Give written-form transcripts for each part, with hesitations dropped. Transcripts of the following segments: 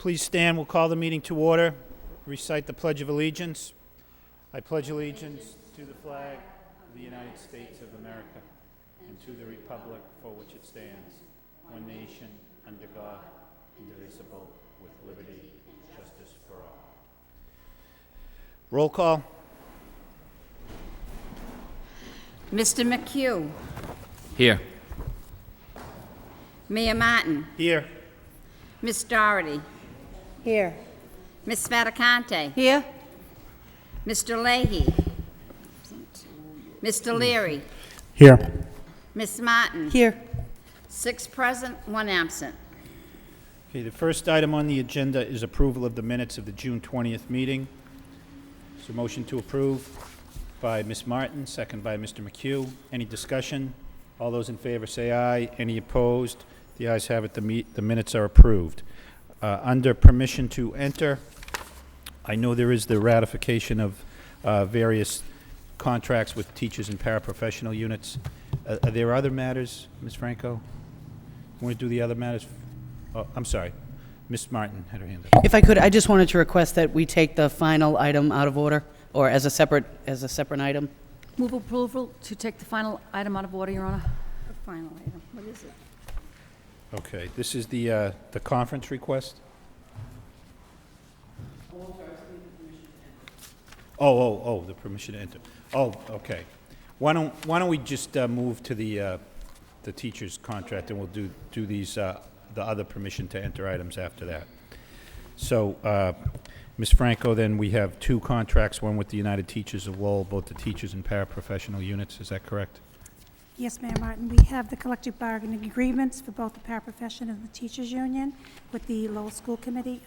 Please stand. We'll call the meeting to order. Recite the Pledge of Allegiance. I pledge allegiance to the flag of the United States of America and to the republic for which it stands, one nation, under God, indivisible, with liberty and justice for all. Roll call. Mr. McHugh. Here. Mayor Martin. Here. Miss Doherty. Here. Miss Spadacante. Here. Mr. Leahy. Mr. Leary. Here. Miss Martin. Here. 6 present, 1 absent. Okay, the first item on the agenda is approval of the minutes of the June 20th meeting. So motion to approve by Ms. Martin, second by Mr. McHugh. Any discussion? All those in favor say aye. Any opposed? The ayes have it. The minutes are approved. Under permission to enter, I know there is the ratification of various contracts with teachers and paraprofessional units. Are there other matters, Ms. Franco? Want to do the other matters? Oh, I'm sorry. Ms. Martin had her hand up. If I could, I just wanted to request that we take the final item out of order, or as a separate item. Move approval to take the final item out of order, Your Honor. The final item, what is it? Okay, this is the conference request? Oh, the permission to enter. Oh, okay. Why don't we just move to the teacher's contract, and we'll do these, the other permission to enter items after that. So, Ms. Franco, then we have 2 contracts, one with the United Teachers of Lowell, both the teachers and paraprofessional units, is that correct? Yes, Mayor Martin. We have the collective bargaining agreements for both the paraprofession and the teachers union with the Lowell School Committee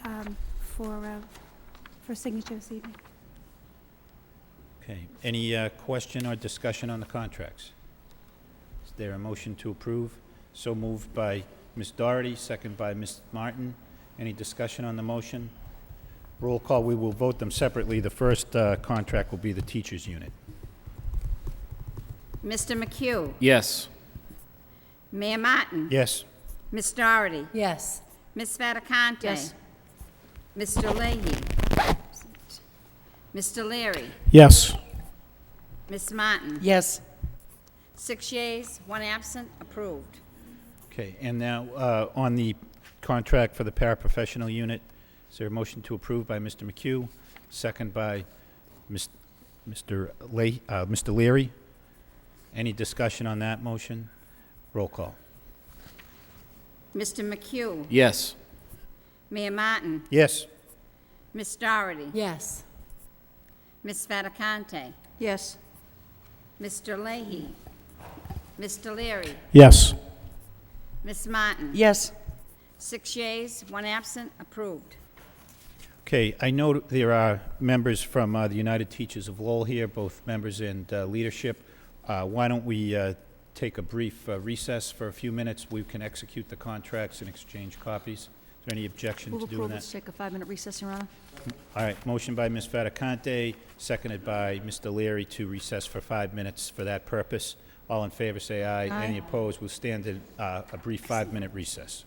for signature this evening. Okay. Any question or discussion on the contracts? Is there a motion to approve? So moved by Ms. Doherty, second by Ms. Martin. Any discussion on the motion? Roll call. We will vote them separately. The first contract will be the teachers unit. Mr. McHugh. Yes. Mayor Martin. Yes. Miss Doherty. Yes. Miss Spadacante. Yes. Mr. Leahy. Mr. Leary. Yes. Miss Martin. Yes. 6 yeas, 1 absent, approved. Okay. And now on the contract for the paraprofessional unit, is there a motion to approve by Mr. McHugh, second by Mr. Leary? Any discussion on that motion? Roll call. Mr. McHugh. Yes. Mayor Martin. Yes. Miss Doherty. Yes. Miss Spadacante. Yes. Mr. Leahy. Mr. Leary. Yes. Miss Martin. Yes. 6 yeas, 1 absent, approved. Okay, I know there are members from the United Teachers of Lowell here, both members and leadership. Why don't we take a brief recess for a few minutes? We can execute the contracts and exchange copies. Is there any objection Move to doing approval that? to take a 5-minute recess, Your Honor. All right, motion by Ms. Fattacante, seconded by Mr. Leary to recess for 5 minutes for that purpose. All in favor, say aye. Aye. Any opposed? We'll stand in a brief 5-minute recess.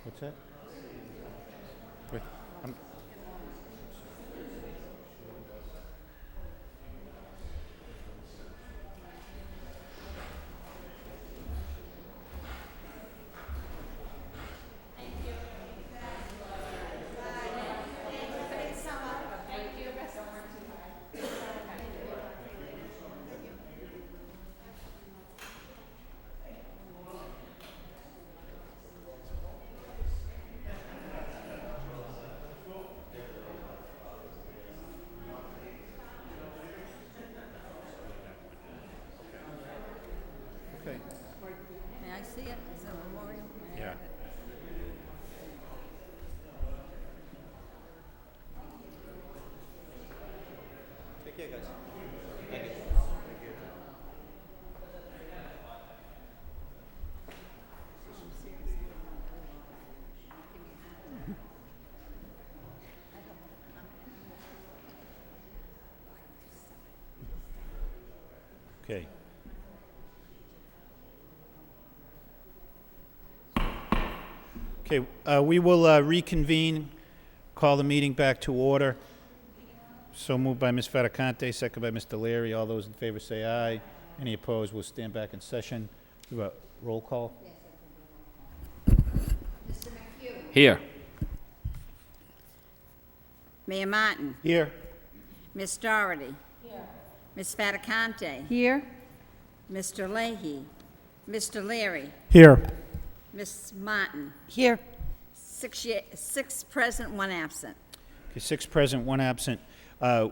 What's that? Wait, okay. May I see it? Is it a memorial? May I Yeah. have it? Take care, guys. Okay. Okay, we will reconvene, call the meeting back to order. So moved by Ms. Fattacante, second by Mr. Leary. All those in favor say aye. Any opposed, we'll stand back in session. Do a roll call? Here. Mayor Martin. Here. Miss Doherty. Miss Fattacante. Here? Mr. Leahy. Mr. Leary. Here. Miss Martin. Here. 6 present, 1 absent. Okay, 6 present, 1 absent.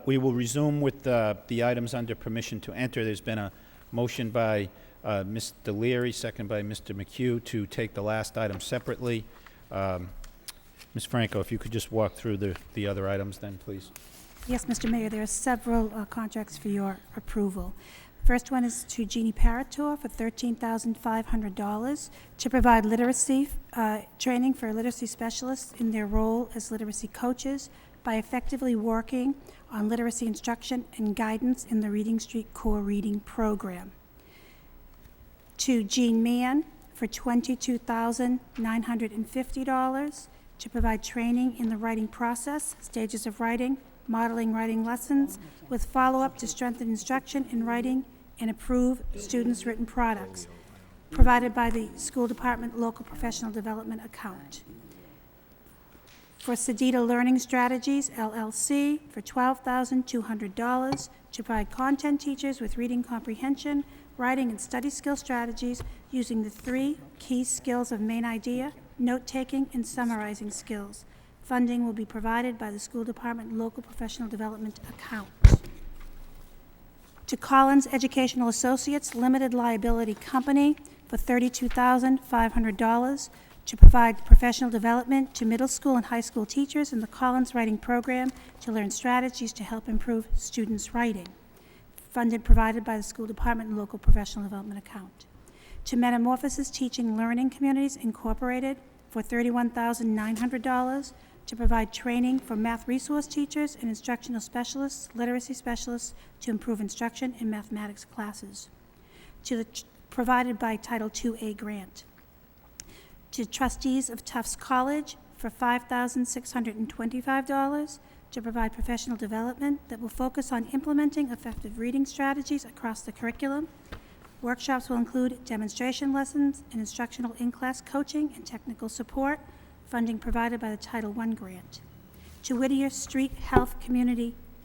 We will resume with the items under permission to enter. There's been a motion by Mr. Leary, second by Mr. McHugh, to take the last item separately. Ms. Franco, if you could just walk through the other items then, please. Yes, Mr. Mayor, there are several contracts for your approval. First one is to Jeannie Parator for $13,500 to provide literacy training for literacy specialists in their role as literacy coaches by effectively working on literacy instruction and guidance in the Reading Street Core Reading Program. To Jean Mann for $22,950 to provide training in the writing process, stages of writing, modeling writing lessons, with follow-up to strengthen instruction in writing and approve students' written products, provided by the school department local professional development account. for Sedita Learning Strategies, LLC, for $12,200 to provide content teachers with reading comprehension, writing, and study skill strategies using the 3 key skills of main idea, note-taking, and summarizing skills. Funding will be provided by the school department local professional development account. To Collins Educational Associates Limited Liability Company for $32,500 to provide professional development to middle school and high school teachers in the Collins Writing Program to learn strategies to help improve students' writing. Funded provided by the school department and local professional development account. To Metamorphosis Teaching Learning Communities Incorporated for $31,900 to provide training for math resource teachers and instructional specialists, literacy specialists to improve instruction in mathematics classes. Provided by Title IIA grant. To trustees of Tufts College for $5,625 to provide professional development that will focus on implementing effective reading strategies across the curriculum. Workshops will include demonstration lessons and instructional in-class coaching and technical support, funding provided by the Title I grant. To Whittier Street Health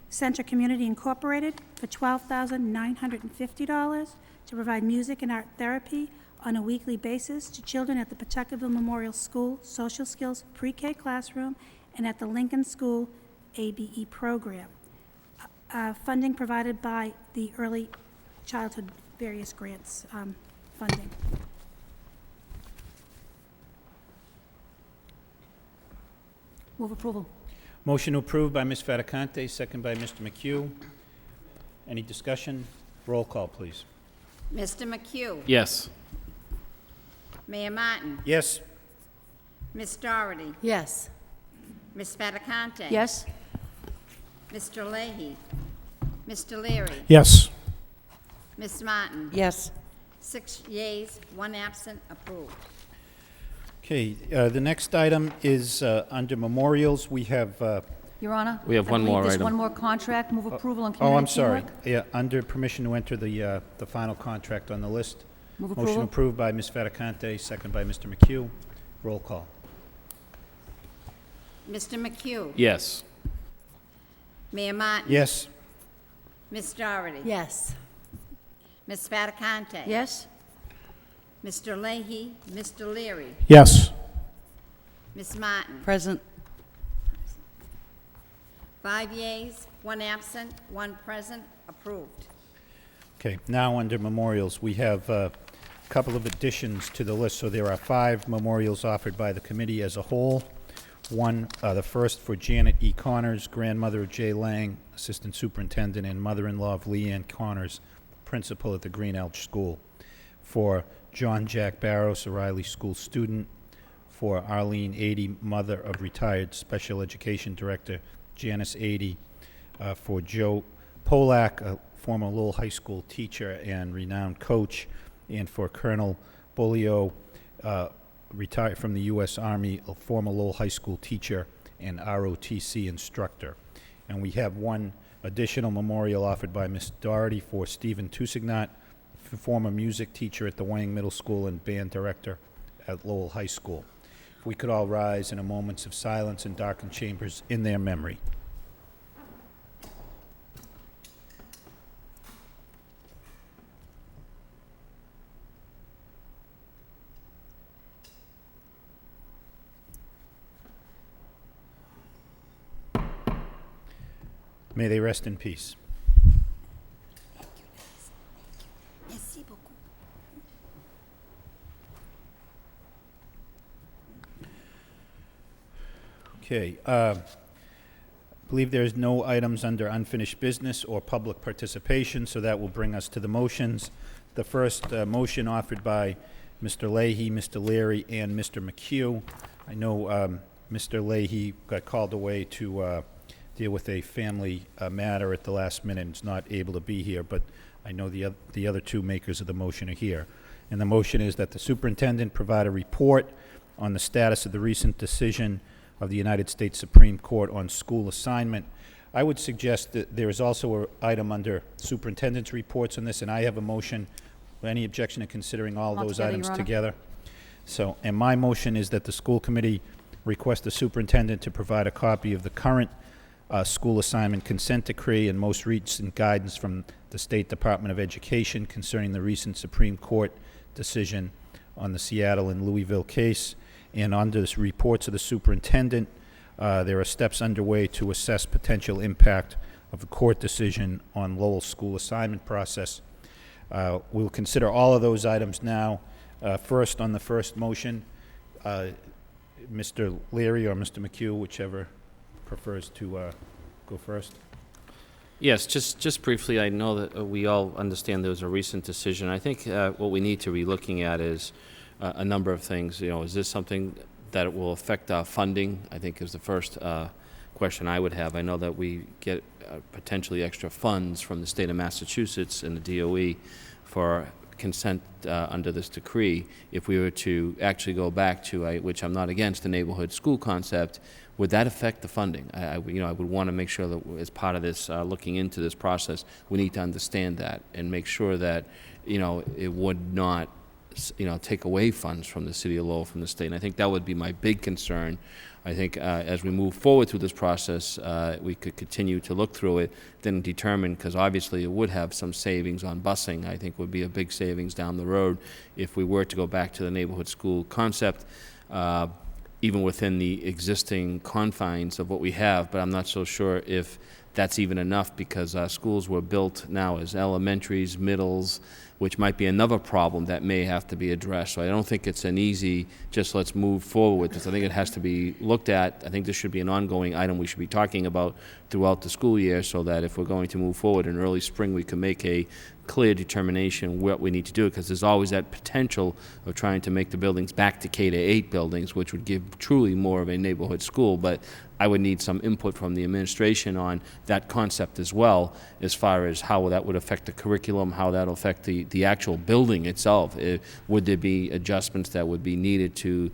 Center Community Incorporated for $12,950 to provide music and art therapy on a weekly basis to children at the Pawtuckaville Memorial School Social Skills Pre-K classroom and at the Lincoln School ABE program. Funding provided by the Early Childhood various grants funding. Move approval. Motion approved by Ms. Fattacante, second by Mr. McHugh. Any discussion? Roll call, please. Mr. McHugh. Yes. Mayor Martin. Yes. Ms. Doherty. Yes. Ms. Fattacante. Yes. Mr. Leahy. Mr. Leary. Yes. Ms. Martin. Yes. 6 yeas, 1 absent, approved. Okay, the next item is under memorials. We have, Your Honor. We have I one believe more there's item. one more contract. Move approval on oh, community I'm sorry. teamwork. Yeah, under permission to enter the final contract on the list. Move Motion approval. approved by Ms. Fattacante, second by Mr. McHugh. Roll call. Mr. McHugh. Yes. Mayor Martin. Yes. Ms. Doherty. Yes. Ms. Fattacante. Yes. Mr. Leahy. Mr. Leary. Yes. Ms. Martin. Present. 5 yeas, 1 absent, 1 present, approved. Okay, now under memorials, we have a couple of additions to the list. So there are 5 memorials offered by the committee as a whole. One, the first for Janet E. Connors, grandmother of Jay Lang, assistant superintendent, and mother-in-law of Leanne Connors, principal at the Green Elch School. For John Jack Barros, a Riley School student. For Arlene Ady, mother of retired special education director Janice Ady. For Joe Polak, a former Lowell High School teacher and renowned coach. And for Colonel Bolio, retired from the U.S. Army, a former Lowell High School teacher and ROTC instructor. And we have one additional memorial offered by Ms. Doherty for Stephen Tusignat, former music teacher at the Wayne Middle School and band director at Lowell High School. If we could all rise in a moments of silence and darken chambers in their memory. May they rest in peace. Merci beaucoup. Okay, I believe there's no items under unfinished business or public participation, so that will bring us to the motions. The first motion offered by Mr. Leahy, Mr. Leary, and Mr. McHugh. I know Mr. Leahy got called away to deal with a family matter at the last minute and is not able to be here, but I know the other 2 makers of the motion are here. And the motion is that the superintendent provide a report on the status of the recent decision of the United States Supreme Court on school assignment. I would suggest that there is also an item under superintendent's reports on this, and I have a motion. Any objection to considering all All those together, items Your Honor. together? So, and my motion is that the school committee request the superintendent to provide a copy of the current school assignment consent decree and most recent guidance from the State Department of Education concerning the recent Supreme Court decision on the Seattle and Louisville case. And under the reports of the superintendent, there are steps underway to assess potential impact of the court decision on Lowell's school assignment process. We'll consider all of those items now. First, on the first motion, Mr. Leary or Mr. McHugh, whichever prefers to go first. Yes, just briefly, I know that we all understand there was a recent decision. I think what we need to be looking at is a number of things. You know, is this something that will affect our funding? I think is the first question I would have. I know that we get potentially extra funds from the state of Massachusetts and the DOE for consent under this decree. If we were to actually go back to, which I'm not against, the neighborhood school concept, would that affect the funding? I would want to make sure that as part of this, looking into this process, we need to understand that and make sure that, it would not, take away funds from the city of Lowell, from the state. And I think that would be my big concern. I think as we move forward through this process, we could continue to look through it, then determine, because obviously it would have some savings on busing. I think would be a big savings down the road if we were to go back to the neighborhood school concept, even within the existing confines of what we have. But I'm not so sure if that's even enough, because schools were built now as elementaries, middles, which might be another problem that may have to be addressed. So I don't think it's an easy, just let's move forward with this. I think it has to be looked at. I think this should be an ongoing item we should be talking about throughout the school year, so that if we're going to move forward in early spring, we can make a clear determination what we need to do, because there's always that potential of trying to make the buildings back to K-8 buildings, which would give truly more of a neighborhood school. But I would need some input from the administration on that concept as well, as far as how that would affect the curriculum, how that will affect the actual building itself. Would there be adjustments that would be needed to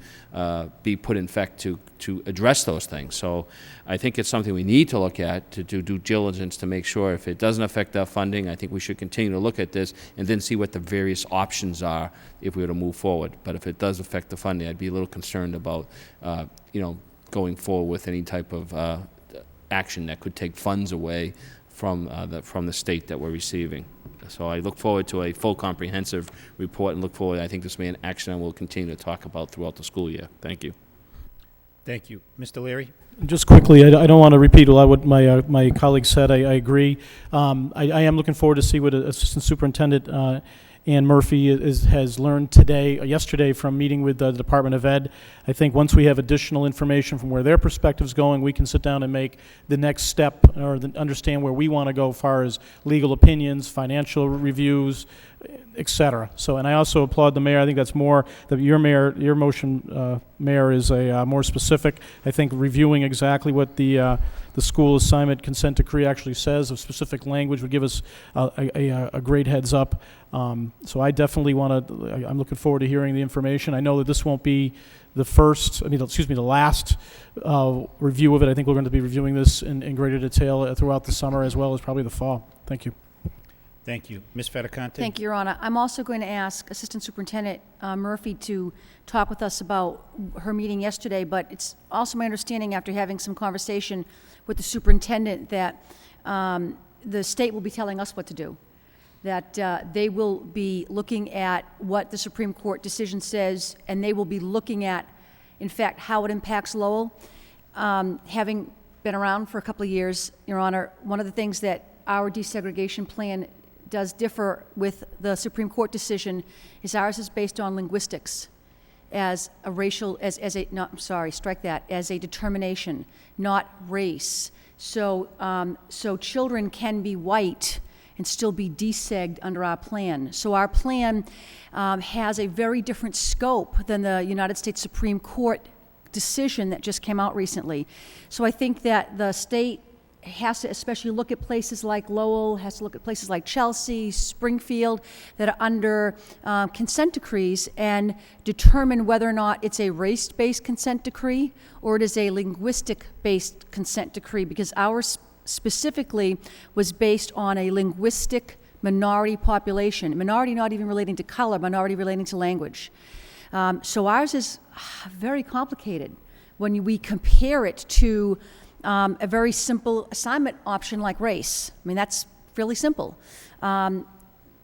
be put in effect to address those things? So I think it's something we need to look at, to do due diligence to make sure if it doesn't affect our funding. I think we should continue to look at this and then see what the various options are if we were to move forward. But if it does affect the funding, I'd be a little concerned about, going forward with any type of action that could take funds away from the state that we're receiving. So I look forward to a full comprehensive report, and look forward, I think this may be an action I will continue to talk about throughout the school year. Thank you. Thank you. Mr. Leary? Just quickly, I don't want to repeat a lot of what my colleague said. I agree. I am looking forward to see what Assistant Superintendent Ann Murphy has learned yesterday from meeting with the Department of Ed. I think once we have additional information from where their perspective's going, we can sit down and make the next step, or understand where we want to go as far as legal opinions, financial reviews, et cetera. So, and I also applaud the mayor. I think that's more, your motion, Mayor, is a more specific. I think reviewing exactly what the school assignment consent decree actually says of specific language would give us a great heads up. So I definitely I'm looking forward to hearing the information. I know that this won't be the last review of it. I think we're going to be reviewing this in greater detail throughout the summer, as well as probably the fall. Thank you. Thank you. Ms. Fedicante? Thank you, Your Honor. I'm also going to ask Assistant Superintendent Murphy to talk with us about her meeting yesterday, but it's also my understanding, after having some conversation with the superintendent, that the state will be telling us what to do, that they will be looking at what the Supreme Court decision says, and they will be looking at, in fact, how it impacts Lowell. Having been around for a couple of years, Your Honor, one of the things that our desegregation plan does differ with the Supreme Court decision is ours is based on linguistics as a racial, as a determination, not race. So, so children can be white and still be desegged under our plan. So our plan has a very different scope than the United States Supreme Court decision that just came out recently. So I think that the state has to especially look at places like Lowell, has to look at places like Chelsea, Springfield, that are under consent decrees, and determine whether or not it's a race-based consent decree or it is a linguistic-based consent decree, because ours specifically was based on a linguistic minority population, minority not even relating to color, minority relating to language. So ours is very complicated. when we compare it to a very simple assignment option like race. I mean, that's fairly simple.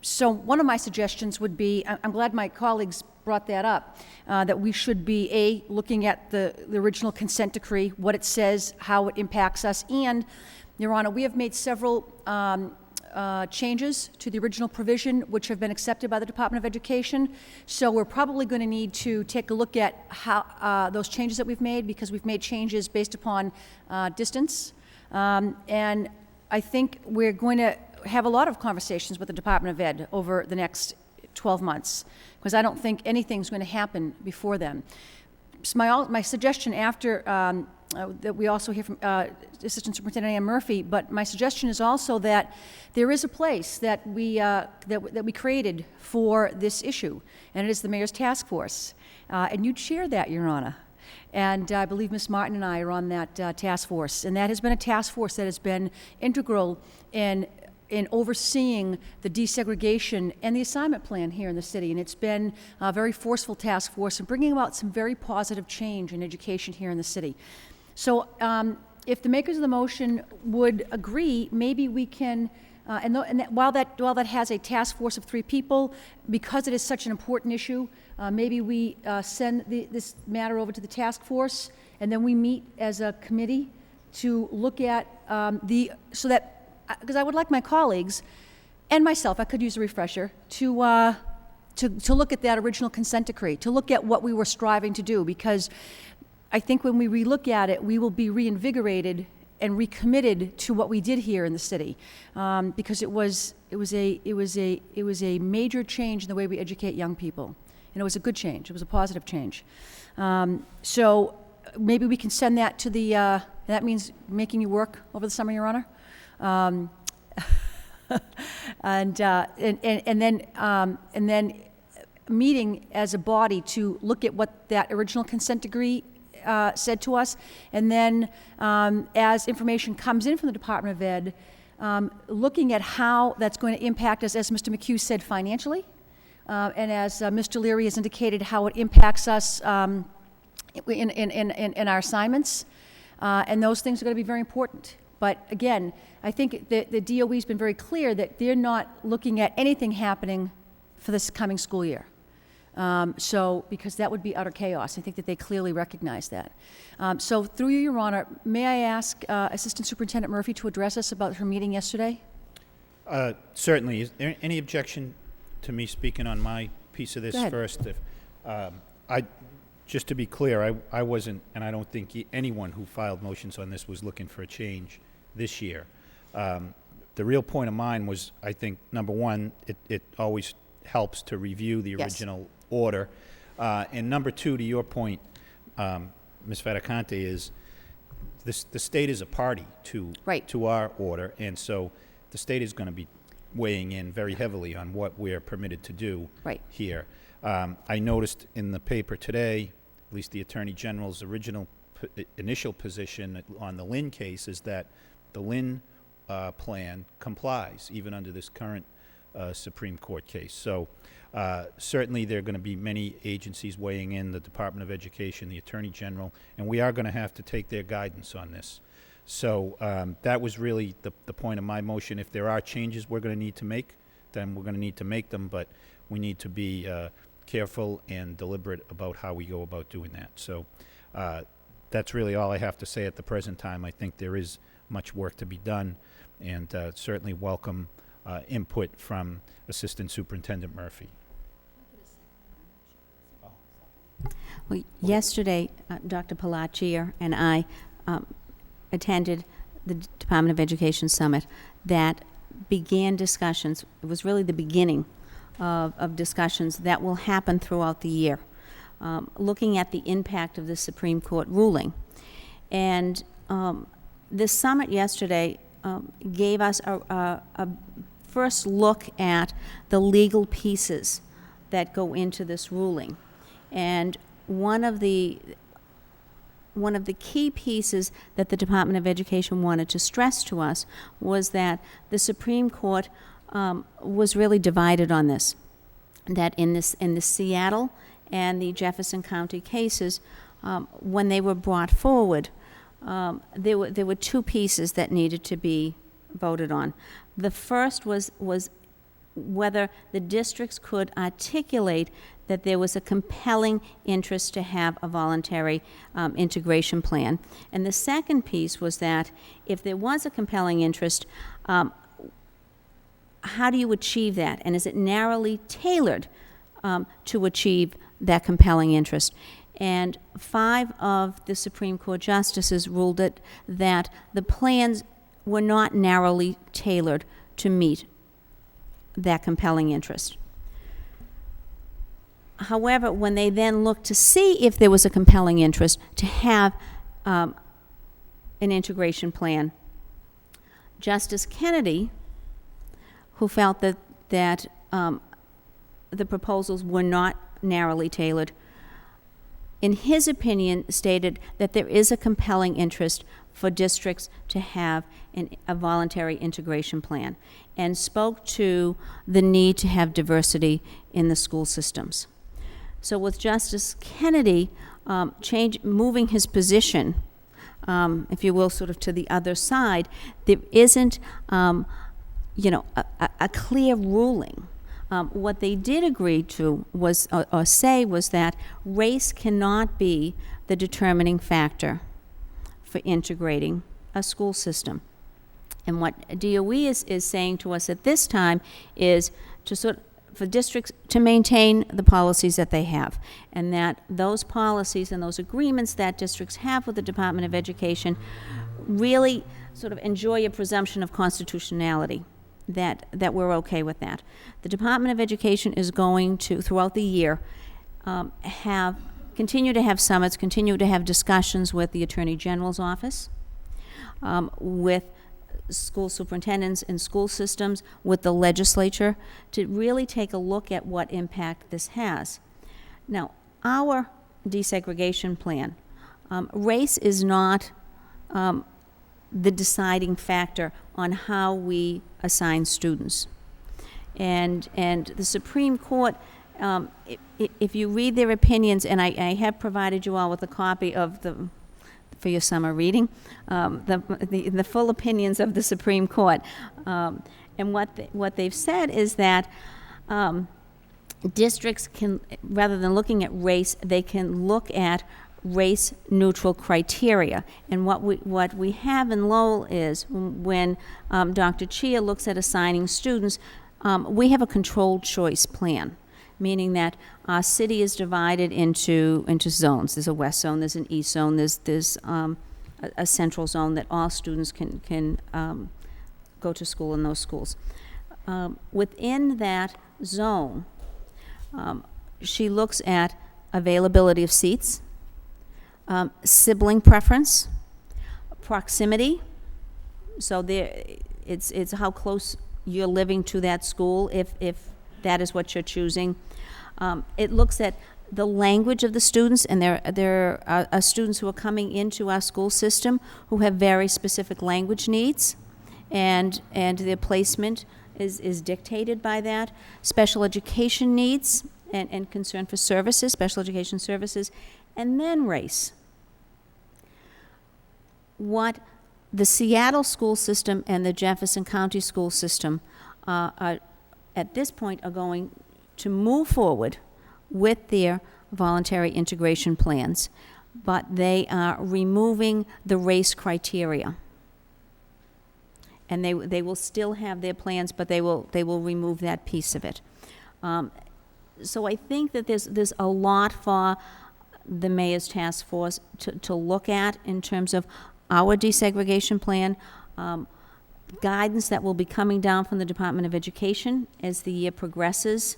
So one of my suggestions would be, I'm glad my colleagues brought that up, that we should be, looking at the original consent decree, what it says, how it impacts us, and, Your Honor, we have made several changes to the original provision, which have been accepted by the Department of Education. So we're probably going to need to take a look at how those changes that we've made, because we've made changes based upon distance. And I think we're going to have a lot of conversations with the Department of Ed over the next 12 months, because I don't think anything's going to happen before then. So my suggestion after that we also hear from Assistant Superintendent Ann Murphy, but my suggestion is also that there is a place that we created for this issue, and it is the Mayor's Task Force. And you chair that, Your Honor. And I believe Ms. Martin and I are on that task force. And that has been a task force that has been integral in overseeing the desegregation and the assignment plan here in the city. And it's been a very forceful task force and bringing about some very positive change in education here in the city. So if the makers of the motion would agree, maybe we can, while that has a task force of 3 people, because it is such an important issue, maybe we send this matter over to the task force, and then we meet as a committee to look at because I would like my colleagues and myself, I could use a refresher, to look at that original consent decree, to look at what we were striving to do, because I think when we relook at it, we will be reinvigorated and recommitted to what we did here in the city, because it was a major change in the way we educate young people, and it was a good change. It was a positive change. So maybe we can send that to the. That means making you work over the summer, Your Honor. And then meeting as a body to look at what that original consent decree said to us, and then as information comes in from the Department of Ed, looking at how that's going to impact us, as Mr. McHugh said, financially, and as Mr. Leary has indicated, how it impacts us in our assignments, and those things are going to be very important. But again, I think that the DOE's been very clear that they're not looking at anything happening for this coming school year. Because that would be utter chaos. I think that they clearly recognize that. So through you, Your Honor, may I ask Assistant Superintendent Murphy to address us about her meeting yesterday? Certainly. Is there any objection to me speaking on my piece of this first? Just to be clear, I wasn't, and I don't think anyone who filed motions on this was looking for a change this year. The real point of mine was, I think, number one, it always helps to review the original order. And number two, to your point, Ms. Fattacante, is the state is a party to our order, and so the state is going to be weighing in very heavily on what we're permitted to do here. I noticed in the paper today, at least the Attorney General's initial position on the Lynn case is that the Lynn plan complies, even under this current Supreme Court case. So certainly there are going to be many agencies weighing in, the Department of Education, the Attorney General, and we are going to have to take their guidance on this. So that was really the point of my motion. If there are changes we're going to need to make, then we're going to need to make them, but we need to be careful and deliberate about how we go about doing that. So that's really all I have to say at the present time. I think there is much work to be done, and certainly welcome input from Assistant Superintendent Murphy. Well, yesterday, Dr. Palacier and I attended the Department of Education Summit that began discussions. It was really the beginning of discussions that will happen throughout the year, looking at the impact of the Supreme Court ruling. And this summit yesterday gave us a first look at the legal pieces that go into this ruling. And one of the key pieces that the Department of Education wanted to stress to us was that the Supreme Court was really divided on this. That in the Seattle and the Jefferson County cases, when they were brought forward, there were two pieces that needed to be voted on. The first was whether the districts could articulate that there was a compelling interest to have a voluntary integration plan. And the second piece was that if there was a compelling interest, how do you achieve that? And is it narrowly tailored to achieve that compelling interest? And 5 of the Supreme Court justices ruled that the plans were not narrowly tailored to meet that compelling interest. However, when they then looked to see if there was a compelling interest to have an integration plan, Justice Kennedy, who felt that the proposals were not narrowly tailored, in his opinion, stated that there is a compelling interest for districts to have a voluntary integration plan, and spoke to the need to have diversity in the school systems. So with Justice Kennedy moving his position, if you will, sort of to the other side, there isn't, a clear ruling. What they did agree to was, or say, was that race cannot be the determining factor for integrating a school system. And what DOE is saying to us at this time is for districts to maintain the policies that they have, and that those policies and those agreements that districts have with the Department of Education really sort of enjoy a presumption of constitutionality, that we're okay with that. The Department of Education is going to, throughout the year, continue to have summits, continue to have discussions with the Attorney General's office, with school superintendents and school systems, with the legislature, to really take a look at what impact this has. Now, our desegregation plan, race is not the deciding factor on how we assign students. And the Supreme Court, if you read their opinions, and I have provided you all with a copy of for your summer reading, the full opinions of the Supreme Court. And what they've said is that districts can, rather than looking at race, they can look at race-neutral criteria. And what we have in Lowell is, when Dr. Chia looks at assigning students, we have a controlled choice plan, meaning that our city is divided into zones. There's a west zone, there's an east zone, there's a central zone that all students can go to school in those schools. Within that zone, she looks at availability of seats, sibling preference, proximity. So it's how close you're living to that school, if that is what you're choosing. It looks at the language of the students, and there are students who are coming into our school system who have very specific language needs, and their placement is dictated by that. Special education needs and concern for services, special education services, and then race. What the Seattle school system and the Jefferson County school system are, at this point, are going to move forward with their voluntary integration plans, but they are removing the race criteria. And they will still have their plans, but they will remove that piece of it. So I think that there's a lot for the Mayor's Task Force to look at in terms of our desegregation plan, guidance that will be coming down from the Department of Education as the year progresses,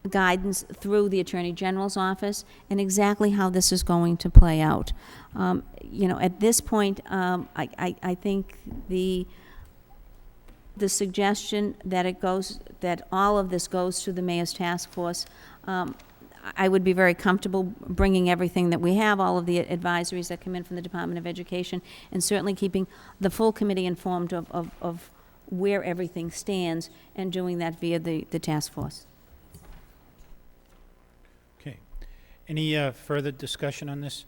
guidance through the Attorney General's office, and exactly how this is going to play out. At this point, I think the suggestion that all of this goes to the Mayor's Task Force, I would be very comfortable bringing everything that we have, all of the advisories that come in from the Department of Education, and certainly keeping the full committee informed of where everything stands, and doing that via the task force. Okay. Any further discussion on this?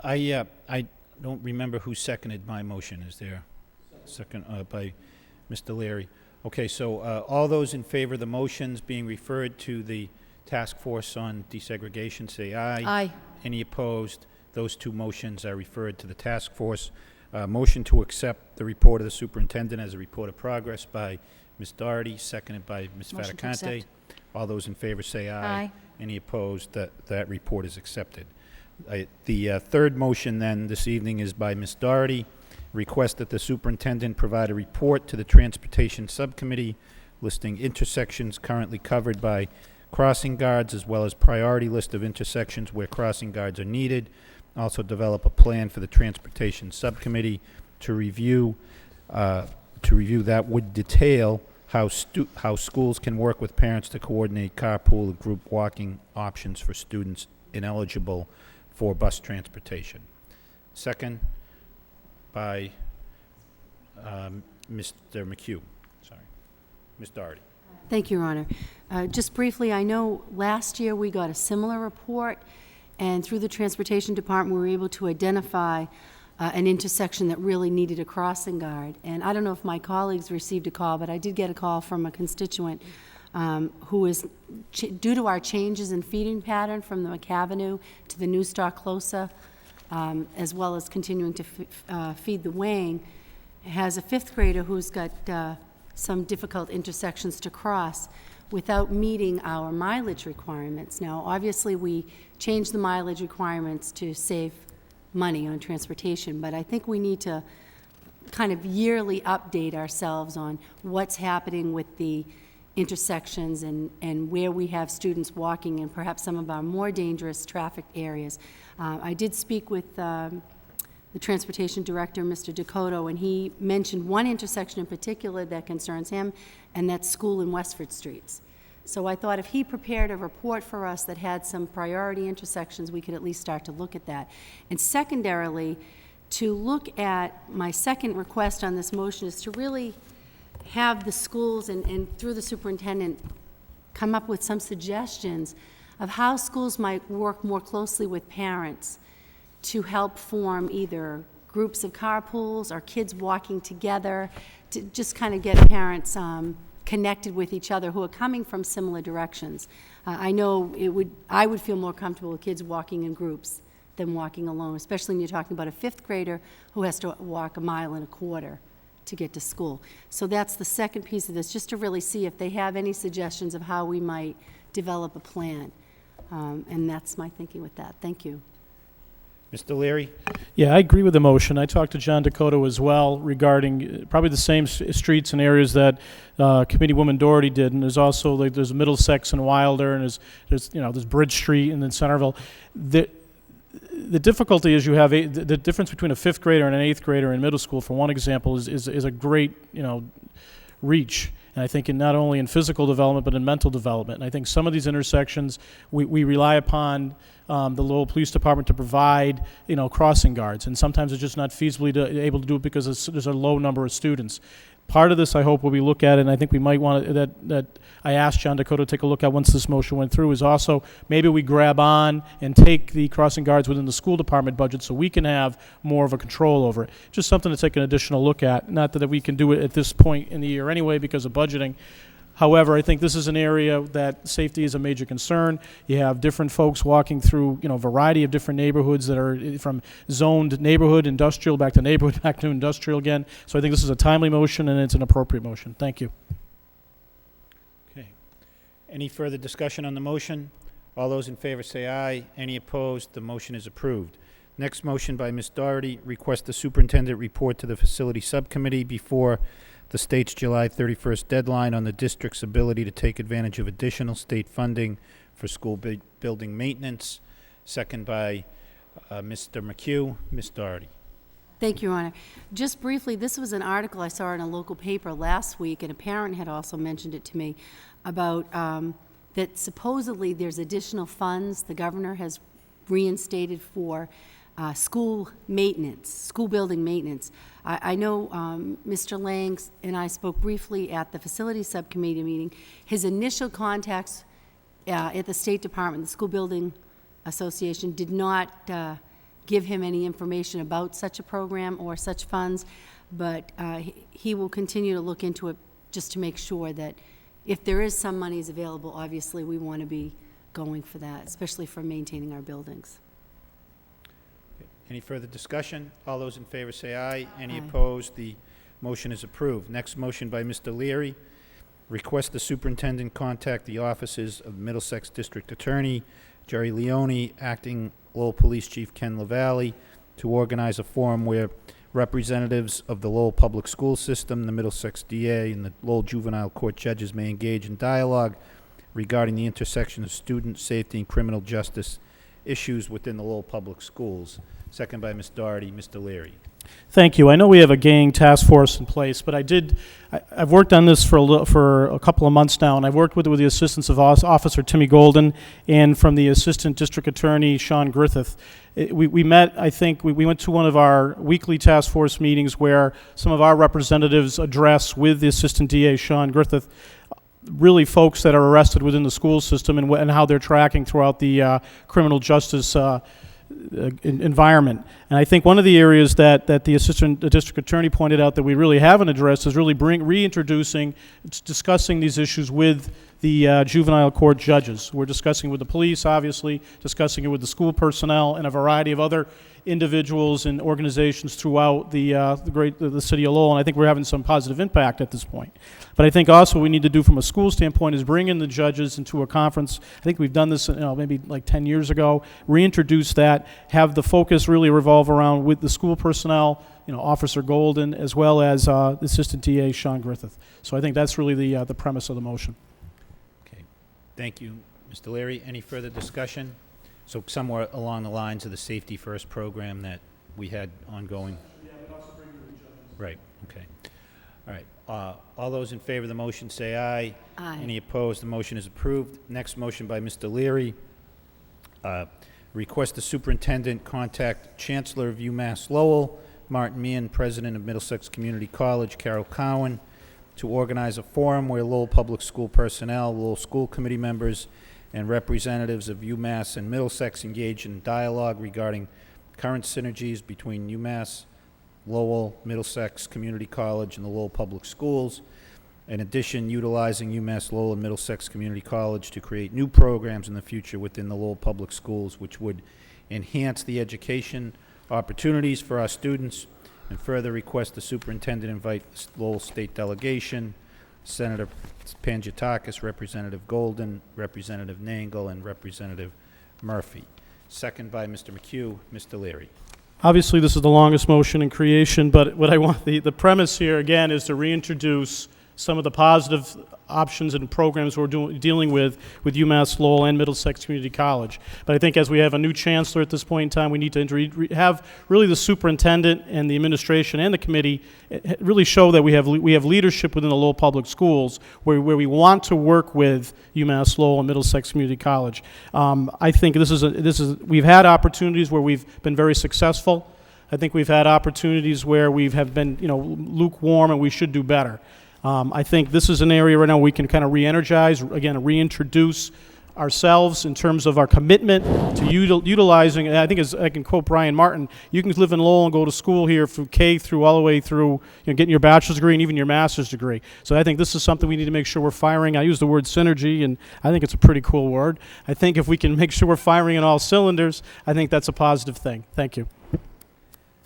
I don't remember who seconded my motion. Is there a second by Mr. Leary? Okay, so all those in favor of the motions being referred to the task force on desegregation, say aye. Aye. Any opposed? Those two motions are referred to the task force. Motion to accept the report of the superintendent as a report of progress by Ms. Doherty, seconded by Ms. Motion to Fattacante. accept. All those in favor say aye. Aye. Any opposed? That report is accepted. The third motion then this evening is by Ms. Doherty. Request that the superintendent provide a report to the Transportation Subcommittee listing intersections currently covered by crossing guards, as well as priority list of intersections where crossing guards are needed. Also develop a plan for the Transportation Subcommittee to review that would detail how schools can work with parents to coordinate carpool and group walking options for students ineligible for bus transportation. Second by Mr. McHugh. Sorry. Ms. Doherty. Thank you, Your Honor. Just briefly, I know last year we got a similar report, and through the Transportation Department, we were able to identify an intersection that really needed a crossing guard. And I don't know if my colleagues received a call, but I did get a call from a constituent who is, due to our changes in feeding pattern from the McAvenue to the New Star Closa, as well as continuing to feed the Wang, has a fifth grader who's got some difficult intersections to cross without meeting our mileage requirements. Now, obviously, we changed the mileage requirements to save money on transportation, but I think we need to kind of yearly update ourselves on what's happening with the intersections and where we have students walking in perhaps some of our more dangerous traffic areas. I did speak with the Transportation Director, Mr. Dakota, and he mentioned one intersection in particular that concerns him, and that's School and Westford Streets. So I thought if he prepared a report for us that had some priority intersections, we could at least start to look at that. And secondarily, to look at, my second request on this motion is to really have the schools and through the superintendent come up with some suggestions of how schools might work more closely with parents to help form either groups of carpools or kids walking together to just kind of get parents connected with each other who are coming from similar directions. I know I would feel more comfortable with kids walking in groups than walking alone, especially when you're talking about a fifth grader who has to walk 1.25 miles to get to school. So that's the second piece of this, just to really see if they have any suggestions of how we might develop a plan. And that's my thinking with that. Thank you. Mr. Leary? Yeah, I agree with the motion. I talked to John Dakota as well regarding probably the same streets and areas that Committeewoman Doherty did. And there's also, like, there's Middlesex and Wilder, and there's Bridge Street and then Centerville. The difficulty is you have the difference between a fifth grader and an eighth grader in middle school, for one example, is a great, reach. And I think not only in physical development, but in mental development. And I think some of these intersections, we rely upon the Lowell Police Department to provide, crossing guards. And sometimes it's just not feasibly able to do it because there's a low number of students. Part of this, I hope, when we look at it, and I think we might want to, that I asked John Dakota to take a look at once this motion went through, is also maybe we grab on and take the crossing guards within the school department budget so we can have more of a control over it. Just something to take an additional look at. Not that we can do it at this point in the year anyway because of budgeting. However, I think this is an area that safety is a major concern. You have different folks walking through, a variety of different neighborhoods that are from zoned neighborhood, industrial, back to neighborhood, back to industrial again. So I think this is a timely motion and it's an appropriate motion. Thank you. Okay. Any further discussion on the motion? All those in favor say aye. Any opposed? The motion is approved. Next motion by Ms. Doherty, request the superintendent report to the facility subcommittee before the state's July 31st deadline on the district's ability to take advantage of additional state funding for school building maintenance. Second by Mr. McHugh. Ms. Doherty. Thank you, Your Honor. Just briefly, this was an article I saw in a local paper last week, and a parent had also mentioned it to me about that supposedly there's additional funds the governor has reinstated for school maintenance, school building maintenance. I know Mr. Lang and I spoke briefly at the facility subcommittee meeting. His initial contacts at the State Department, the school building Association did not give him any information about such a program or such funds, but he will continue to look into it just to make sure that if there is some monies available, obviously we want to be going for that, especially for maintaining our buildings. Any further discussion? All those in favor say aye. Any Aye. opposed? The motion is approved. Next motion by Mr. Leary. Request the superintendent contact the offices of Middlesex District Attorney Jerry Leone, Acting Lowell Police Chief Ken LaValle, to organize a forum where representatives of the Lowell Public School System, the Middlesex DA, and the Lowell Juvenile Court judges may engage in dialogue regarding the intersection of student safety and criminal justice issues within the Lowell Public Schools. Second by Ms. Doherty. Mr. Leary. Thank you. I know we have a gang task force in place, but I've worked on this for a couple of months now, and I've worked with the assistance of Officer Timmy Golden and from the Assistant District Attorney Sean Griffith. We met, I think, we went to one of our weekly task force meetings where some of our representatives address with the Assistant DA, Sean Griffith, really folks that are arrested within the school system and how they're tracking throughout the criminal justice environment. And I think one of the areas that the Assistant District Attorney pointed out that we really haven't addressed is really reintroducing, discussing these issues with the juvenile court judges. We're discussing with the police, obviously, discussing it with the school personnel and a variety of other individuals and organizations throughout the city of Lowell, and I think we're having some positive impact at this point. But I think also what we need to do from a school standpoint is bring in the judges into a conference. I think we've done this maybe like 10 years ago, reintroduce that, have the focus really revolve around with the school personnel, Officer Golden, as well as the Assistant DA, Sean Griffith. So I think that's really the premise of the motion. Okay. Thank you, Mr. Leary. Any further discussion? So somewhere along the lines of the Safety First program that we had ongoing? Yeah, but also bring the judges. Right, okay. All right. All those in favor of the motion say aye. Aye. Any opposed? The motion is approved. Next motion by Mr. Leary. Request the superintendent contact Chancellor of UMass Lowell, Martin Meehan, President of Middlesex Community College, Carol Cowan, to organize a forum where Lowell Public School personnel, Lowell School Committee members, and representatives of UMass and Middlesex engage in dialogue regarding current synergies between UMass, Lowell, Middlesex Community College, and the Lowell Public Schools. In addition, utilizing UMass Lowell and Middlesex Community College to create new programs in the future within the Lowell Public Schools, which would enhance the education opportunities for our students, and further request the superintendent invite the Lowell State Delegation, Senator Pangiatakis, Representative Golden, Representative Nangle, and Representative Murphy. Second by Mr. McHugh. Mr. Leary. Obviously, this is the longest motion in creation, but what I want, the premise here, again, is to reintroduce some of the positive options and programs we're dealing with UMass Lowell and Middlesex Community College. But I think as we have a new chancellor at this point in time, we need to have really the superintendent and the administration and the committee really show that we have leadership within the Lowell Public Schools where we want to work with UMass Lowell and Middlesex Community College. I think we've had opportunities where we've been very successful. I think we've had opportunities where we have been lukewarm, and we should do better. I think this is an area right now we can kind of re-energize, again, reintroduce ourselves in terms of our commitment to utilizing, and I think I can quote Brian Martin, you can live in Lowell and go to school here from K through all the way through getting your bachelor's degree and even your master's degree. So I think this is something we need to make sure we're firing. I use the word synergy, and I think it's a pretty cool word. I think if we can make sure we're firing in all cylinders, I think that's a positive thing. Thank you.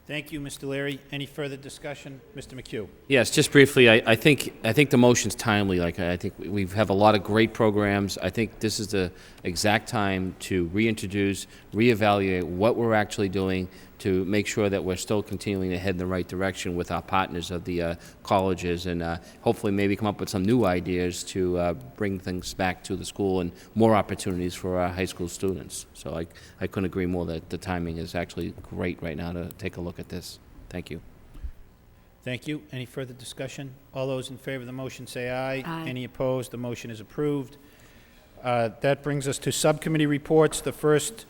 Thank you, Mr. Leary. Any further discussion? Mr. McHugh. Yes, just briefly, I think the motion's timely. I think we have a lot of great programs. I think this is the exact time to reintroduce, reevaluate what we're actually doing to make sure that we're still continuing to head in the right direction with our partners of the colleges, and hopefully maybe come up with some new ideas to bring things back to the school and more opportunities for our high school students. So I couldn't agree more that the timing is actually great right now to take a look at this. Thank you. Thank you. Any further discussion? All those in favor of the motion say aye. Aye. Any opposed? The motion is approved. That brings us to subcommittee reports. The first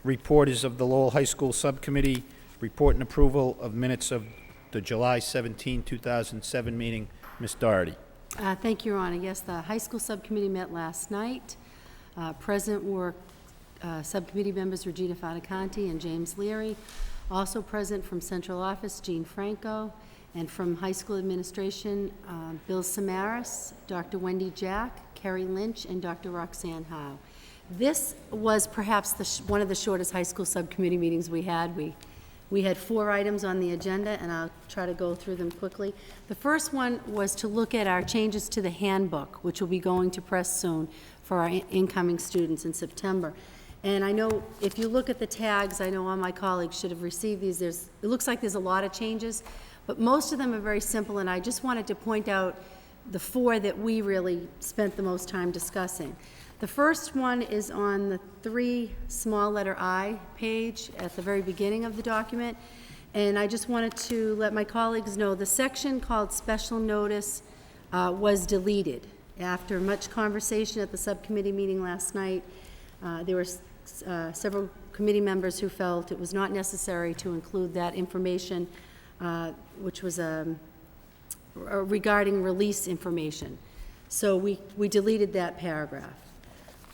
report is of the Lowell High School Subcommittee, report and approval of minutes of the July 17, 2007 meeting. Ms. Doherty. Thank you, Your Honor. Yes, the high school subcommittee met last night. Present were Subcommittee members Regina Fatacanti and James Leary. Also present from central office, Jean Franco, and from high school administration, Bill Samaras, Dr. Wendy Jack, Kerry Lynch, and Dr. Roxanne Howe. This was perhaps one of the shortest high school subcommittee meetings we had. We had 4 items on the agenda, and I'll try to go through them quickly. The first one was to look at our changes to the handbook, which will be going to press soon for our incoming students in September. And I know if you look at the tags, I know all my colleagues should have received these. It looks like there's a lot of changes, but most of them are very simple, and I just wanted to point out the 4 that we really spent the most time discussing. The first one is on the 3 small letter I page at the very beginning of the document. And I just wanted to let my colleagues know the section called special notice was deleted. After much conversation at the subcommittee meeting last night, there were several committee members who felt it was not necessary to include that information, which was regarding release information. So we deleted that paragraph.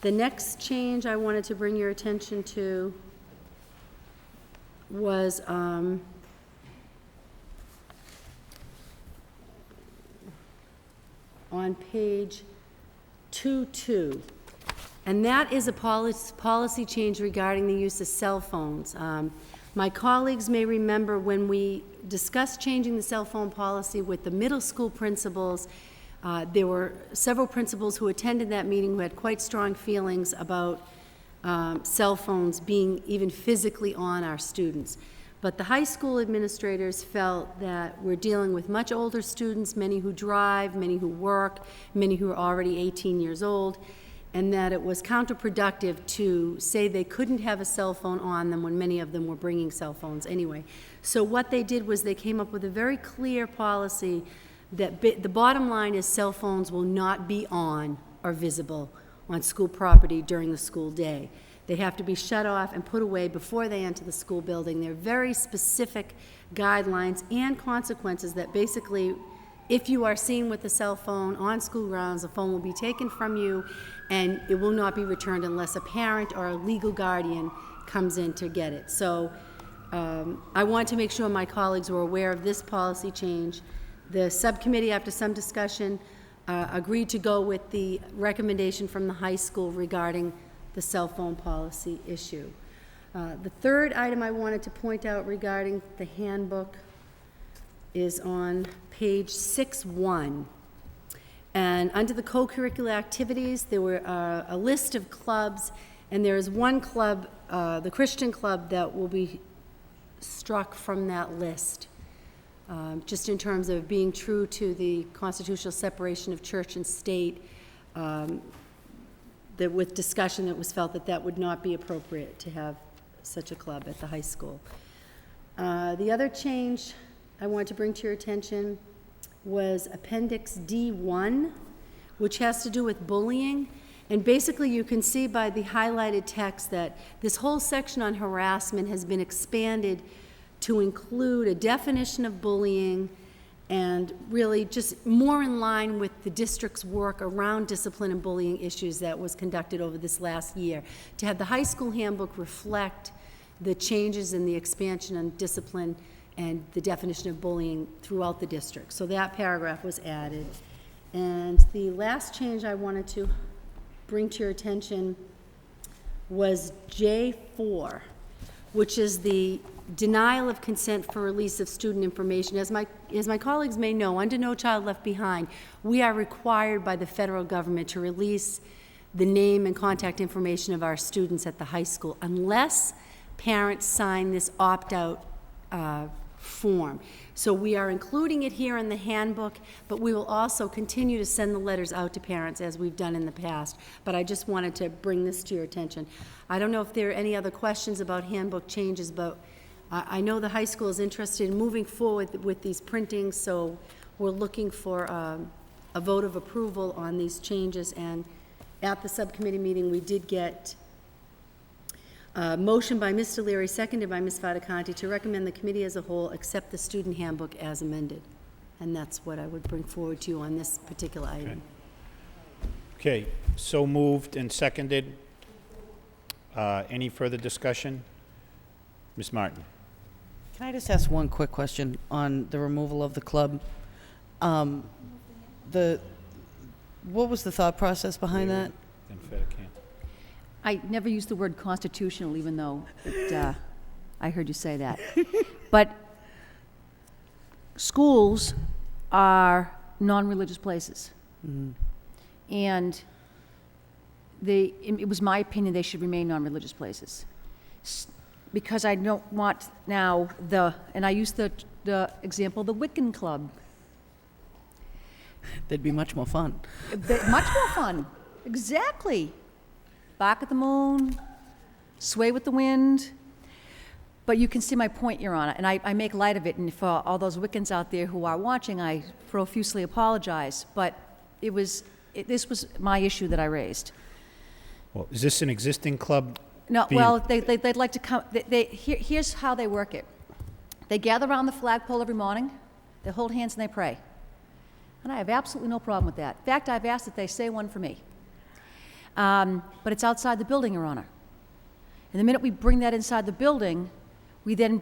The next change I wanted to bring your attention to was on page 2.2, and that is a policy change regarding the use of cell phones. My colleagues may remember when we discussed changing the cell phone policy with the middle school principals. There were several principals who attended that meeting who had quite strong feelings about cell phones being even physically on our students. But the high school administrators felt that we're dealing with much older students, many who drive, many who work, many who are already 18 years old, and that it was counterproductive to say they couldn't have a cell phone on them when many of them were bringing cell phones anyway. So what they did was they came up with a very clear policy that the bottom line is cell phones will not be on or visible on school property during the school day. They have to be shut off and put away before they enter the school building. There are very specific guidelines and consequences that basically, if you are seen with a cell phone on school grounds, the phone will be taken from you and it will not be returned unless a parent or a legal guardian comes in to get it. So I want to make sure my colleagues were aware of this policy change. The subcommittee, after some discussion, agreed to go with the recommendation from the high school regarding the cell phone policy issue. The third item I wanted to point out regarding the handbook is on page 6.1. And under the co-curricular activities, there were a list of clubs, and there is one club, the Christian club, that will be struck from that list. Just in terms of being true to the constitutional separation of church and state, with discussion that was felt that that would not be appropriate to have such a club at the high school. The other change I want to bring to your attention was Appendix D1, which has to do with bullying. And basically you can see by the highlighted text that this whole section on harassment has been expanded to include a definition of bullying and really just more in line with the district's work around discipline and bullying issues that was conducted over this last year. To have the high school handbook reflect the changes in the expansion on discipline and the definition of bullying throughout the district. So that paragraph was added. And the last change I wanted to bring to your attention was J4, which is the denial of consent for release of student information. As my colleagues may know, under No Child Left Behind, we are required by the federal government to release the name and contact information of our students at the high school unless parents sign this opt-out form. So we are including it here in the handbook, but we will also continue to send the letters out to parents as we've done in the past. But I just wanted to bring this to your attention. I don't know if there are any other questions about handbook changes, but I know the high school is interested in moving forward with these printings, so we're looking for a vote of approval on these changes. And at the subcommittee meeting, we did get a motion by Mr. Leary, seconded by Ms. Fatacanti, to recommend the committee as a whole accept the student handbook as amended. And that's what I would bring forward to you on this particular item. Okay, so moved and seconded. Any further discussion? Ms. Martin? Can I just ask one quick question on the removal of the club? What was the thought process behind that? Then Fed can't. I never used the word constitutional, even though I heard you say that. But schools are non-religious places. And it was my opinion they should remain non-religious places. Because I don't want now and I used the example, the Wiccan Club. They'd be much more fun. Much more fun. Exactly. Bark at the moon, sway with the wind. But you can see my point, Your Honor, and I make light of it, and for all those Wiccans out there who are watching, I profusely apologize. But this was my issue that I raised. Well, is this an existing club? No, being- well, they'd like to come, here's how they work it. They gather around the flagpole every morning, they hold hands and they pray. And I have absolutely no problem with that. In fact, I've asked that they say one for me. But it's outside the building, Your Honor. And the minute we bring that inside the building, we then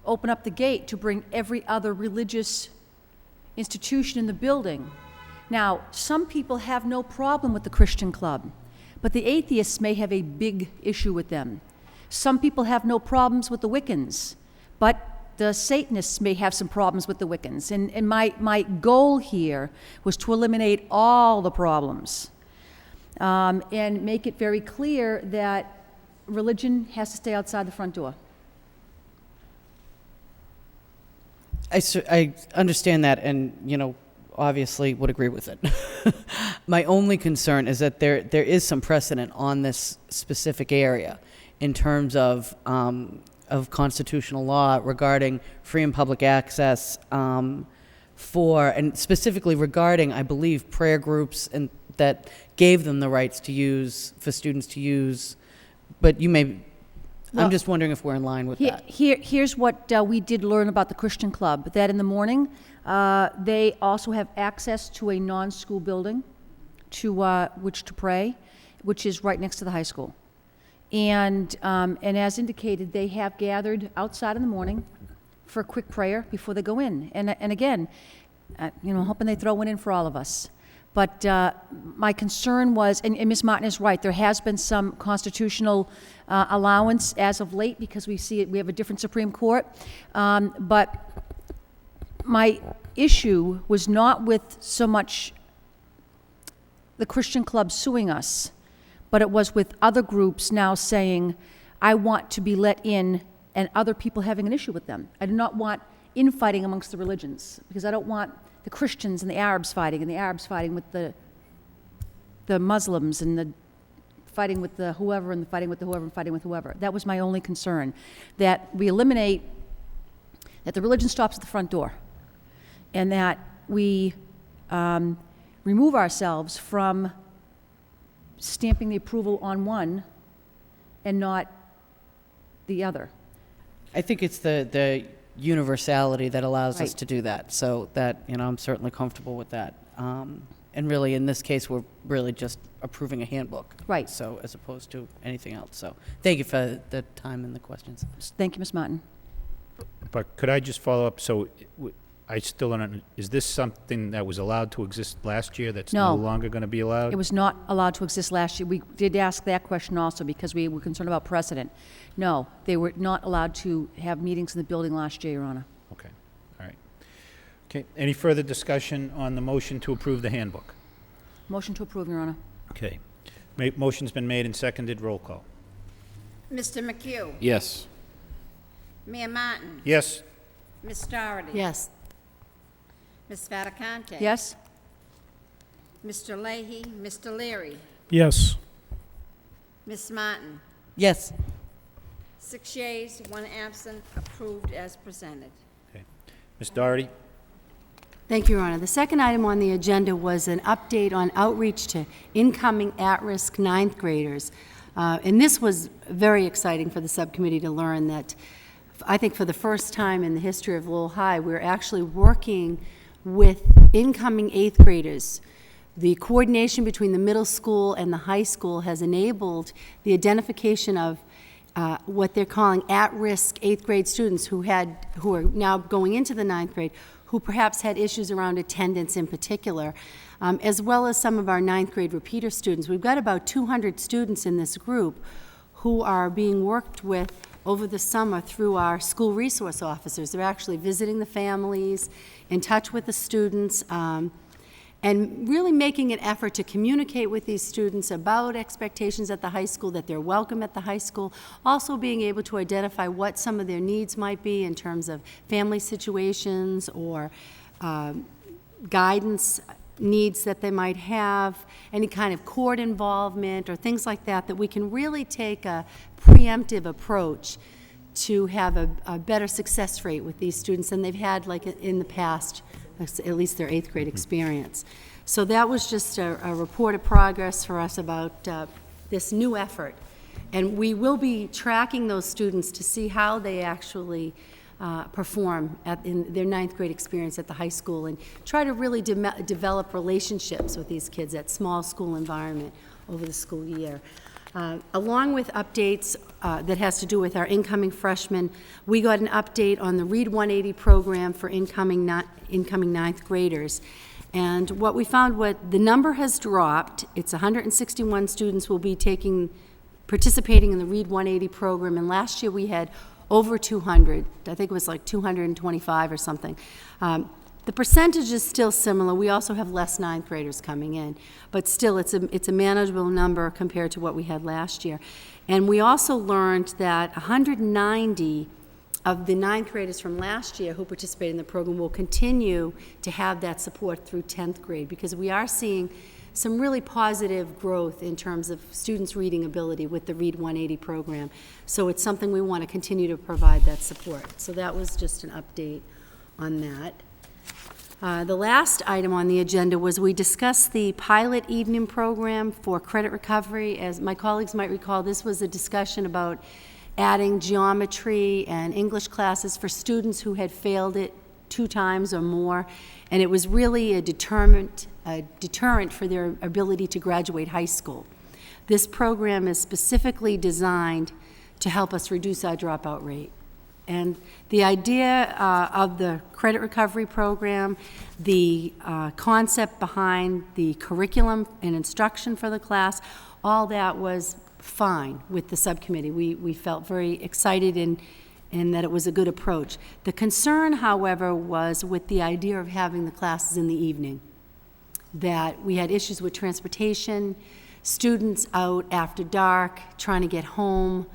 open up the gate to bring every other religious institution in the building. Now, some people have no problem with the Christian club, but the atheists may have a big issue with them. Some people have no problems with the Wiccans, but the Satanists may have some problems with the Wiccans. And my goal here was to eliminate all the problems and make it very clear that religion has to stay outside the front door. I understand that, and, obviously would agree with it. My only concern is that there is some precedent on this specific area in terms of constitutional law regarding free and public access and specifically regarding, I believe, prayer groups and that gave them the rights to use, for students to use, but I'm just wondering if we're in line with that. Here's what we did learn about the Christian Club, that in the morning, they also have access to a non-school building to which to pray, which is right next to the high school. And as indicated, they have gathered outside in the morning for a quick prayer before they go in. And again, hoping they throw one in for all of us. But my concern was, and Ms. Martin is right, there has been some constitutional allowance as of late because we have a different Supreme Court. But my issue was not with so much the Christian Club suing us, but it was with other groups now saying, I want to be let in, and other people having an issue with them. I do not want infighting amongst the religions, because I don't want the Christians and the Arabs fighting, and the Arabs fighting with the Muslims, and the fighting with the whoever, and the fighting with the whoever, and fighting with whoever. That was my only concern, that we eliminate, that the religion stops at the front door, and that we remove ourselves from stamping the approval on one and not the other. I think it's the universality that allows us Right. to do that, so that, I'm certainly comfortable with that. And really, in this case, we're really just approving a handbook. Right. So, as opposed to anything else. So, thank you for the time and the questions. Thank you, Ms. Martin. But could I just follow up? So I still don't, is this something that was allowed to exist last year that's no No. longer going to be allowed? It was not allowed to exist last year. We did ask that question also because we were concerned about precedent. No, they were not allowed to have meetings in the building last year, Your Honor. Okay, all right. Okay, any further discussion on the motion to approve the handbook? Motion to approve, Your Honor. Okay. Motion's been made and seconded. Roll call. Mr. McHugh. Yes. Mayor Martin. Yes? Ms. Doherty. Yes. Ms. Fattacante. Yes? Mr. Leahy. Mr. Leary. Yes. Ms. Martin. Yes. 6 yeas, 1 absent, approved as presented. Ms. Doherty? Thank you, Your Honor. The second item on the agenda was an update on outreach to incoming at-risk ninth graders. And this was very exciting for the subcommittee to learn that, I think for the first time in the history of Lowell High, we're actually working with incoming eighth graders The coordination between the middle school and the high school has enabled the identification of what they're calling at-risk 8th grade students who are now going into the 9th grade, who perhaps had issues around attendance in particular, as well as some of our 9th grade repeater students. We've got about 200 students in this group who are being worked with over the summer through our school resource officers. They're actually visiting the families, in touch with the students, and really making an effort to communicate with these students about expectations at the high school, that they're welcome at the high school, also being able to identify what some of their needs might be in terms of family situations or guidance needs that they might have, any kind of court involvement or things like that, that we can really take a preemptive approach to have a better success rate with these students than they've had like in the past, at least their 8th grade experience. So that was just a report of progress for us about this new effort. And we will be tracking those students to see how they actually perform in their 9th grade experience at the high school, and try to really develop relationships with these kids at small school environment over the school year. Along with updates that has to do with our incoming freshmen, we got an update on the Read 180 program for incoming 9th graders. And what we found, the number has dropped. It's 161 students will be participating in the Read 180 program, and last year we had over 200. I think it was like 225 or something. The percentage is still similar. We also have less 9th graders coming in, but still it's a manageable number compared to what we had last year. And we also learned that 190 of the 9th graders from last year who participated in the program will continue to have that support through 10th grade, because we are seeing some really positive growth in terms of students' reading ability with the Read 180 program. So it's something we want to continue to provide that support. So that was just an update on that. The last item on the agenda was we discussed the pilot evening program for credit recovery. As my colleagues might recall, this was a discussion about adding geometry and English classes for students who had failed it 2 times or more, and it was really a deterrent for their ability to graduate high school. This program is specifically designed to help us reduce our dropout rate. And the idea of the credit recovery program, the concept behind the curriculum and instruction for the class, all that was fine with the subcommittee. We felt very excited and that it was a good approach. The concern, however, was with the idea of having the classes in the evening, that we had issues with transportation, students out after dark, trying to get home,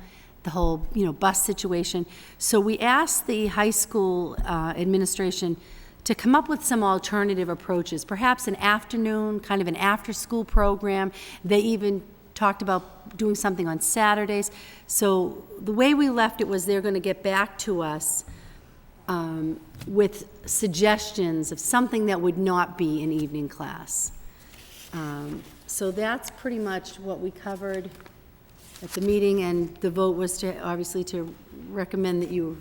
the whole, bus situation. So we asked the high school administration to come up with some alternative approaches, perhaps an afternoon, kind of an after-school program. They even talked about doing something on Saturdays. So the way we left it was they're going to get back to us with suggestions of something that would not be an evening class. So that's pretty much what we covered at the meeting, and the vote was obviously to recommend that you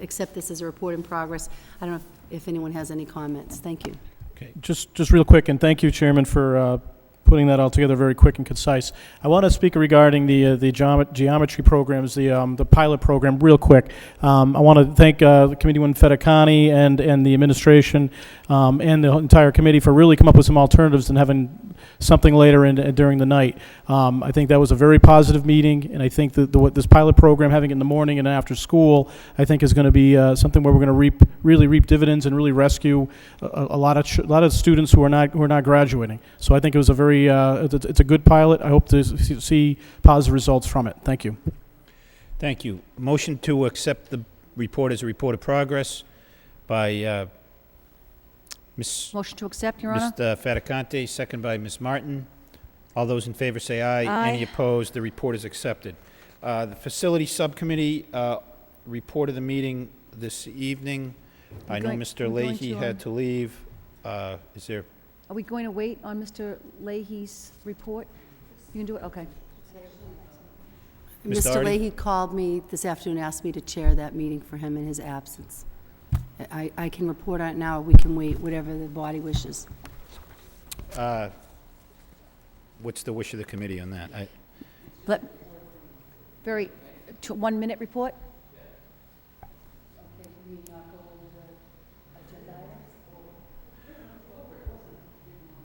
accept this as a report in progress. I don't know if anyone has any comments. Thank you. Okay, just real quick, and thank you, Chairman, for putting that all together very quick and concise. I want to speak regarding the geometry programs, the pilot program, real quick. I want to thank Committeewoman Fedicani and the administration and the entire committee for really coming up with some alternatives and having something later during the night. I think that was a very positive meeting, and I think that what this pilot program, having it in the morning and after school, I think is going to be something where we're going to really reap dividends and really rescue a lot of students who are not graduating. So I think it was a very it's a good pilot. I hope to see positive results from it. Thank you. Thank you. Motion to accept the report as a report of progress by Motion to accept, Your Honor. Mr. Faticante, second by Ms. Martin. All those in favor say aye. Aye. Any opposed? The report is accepted. The Facility Subcommittee reported the meeting this evening. I know Mr. Leahy had to leave. Is there? Are we going to wait on Mr. Leahy's report? You can do it? Okay. Ms. Mr. Doherty? Leahy called me this afternoon and asked me to chair that meeting for him in his absence. I can report on it now, or we can wait, whatever the body wishes. what's the wish of the committee on that? Let, 1 minute report?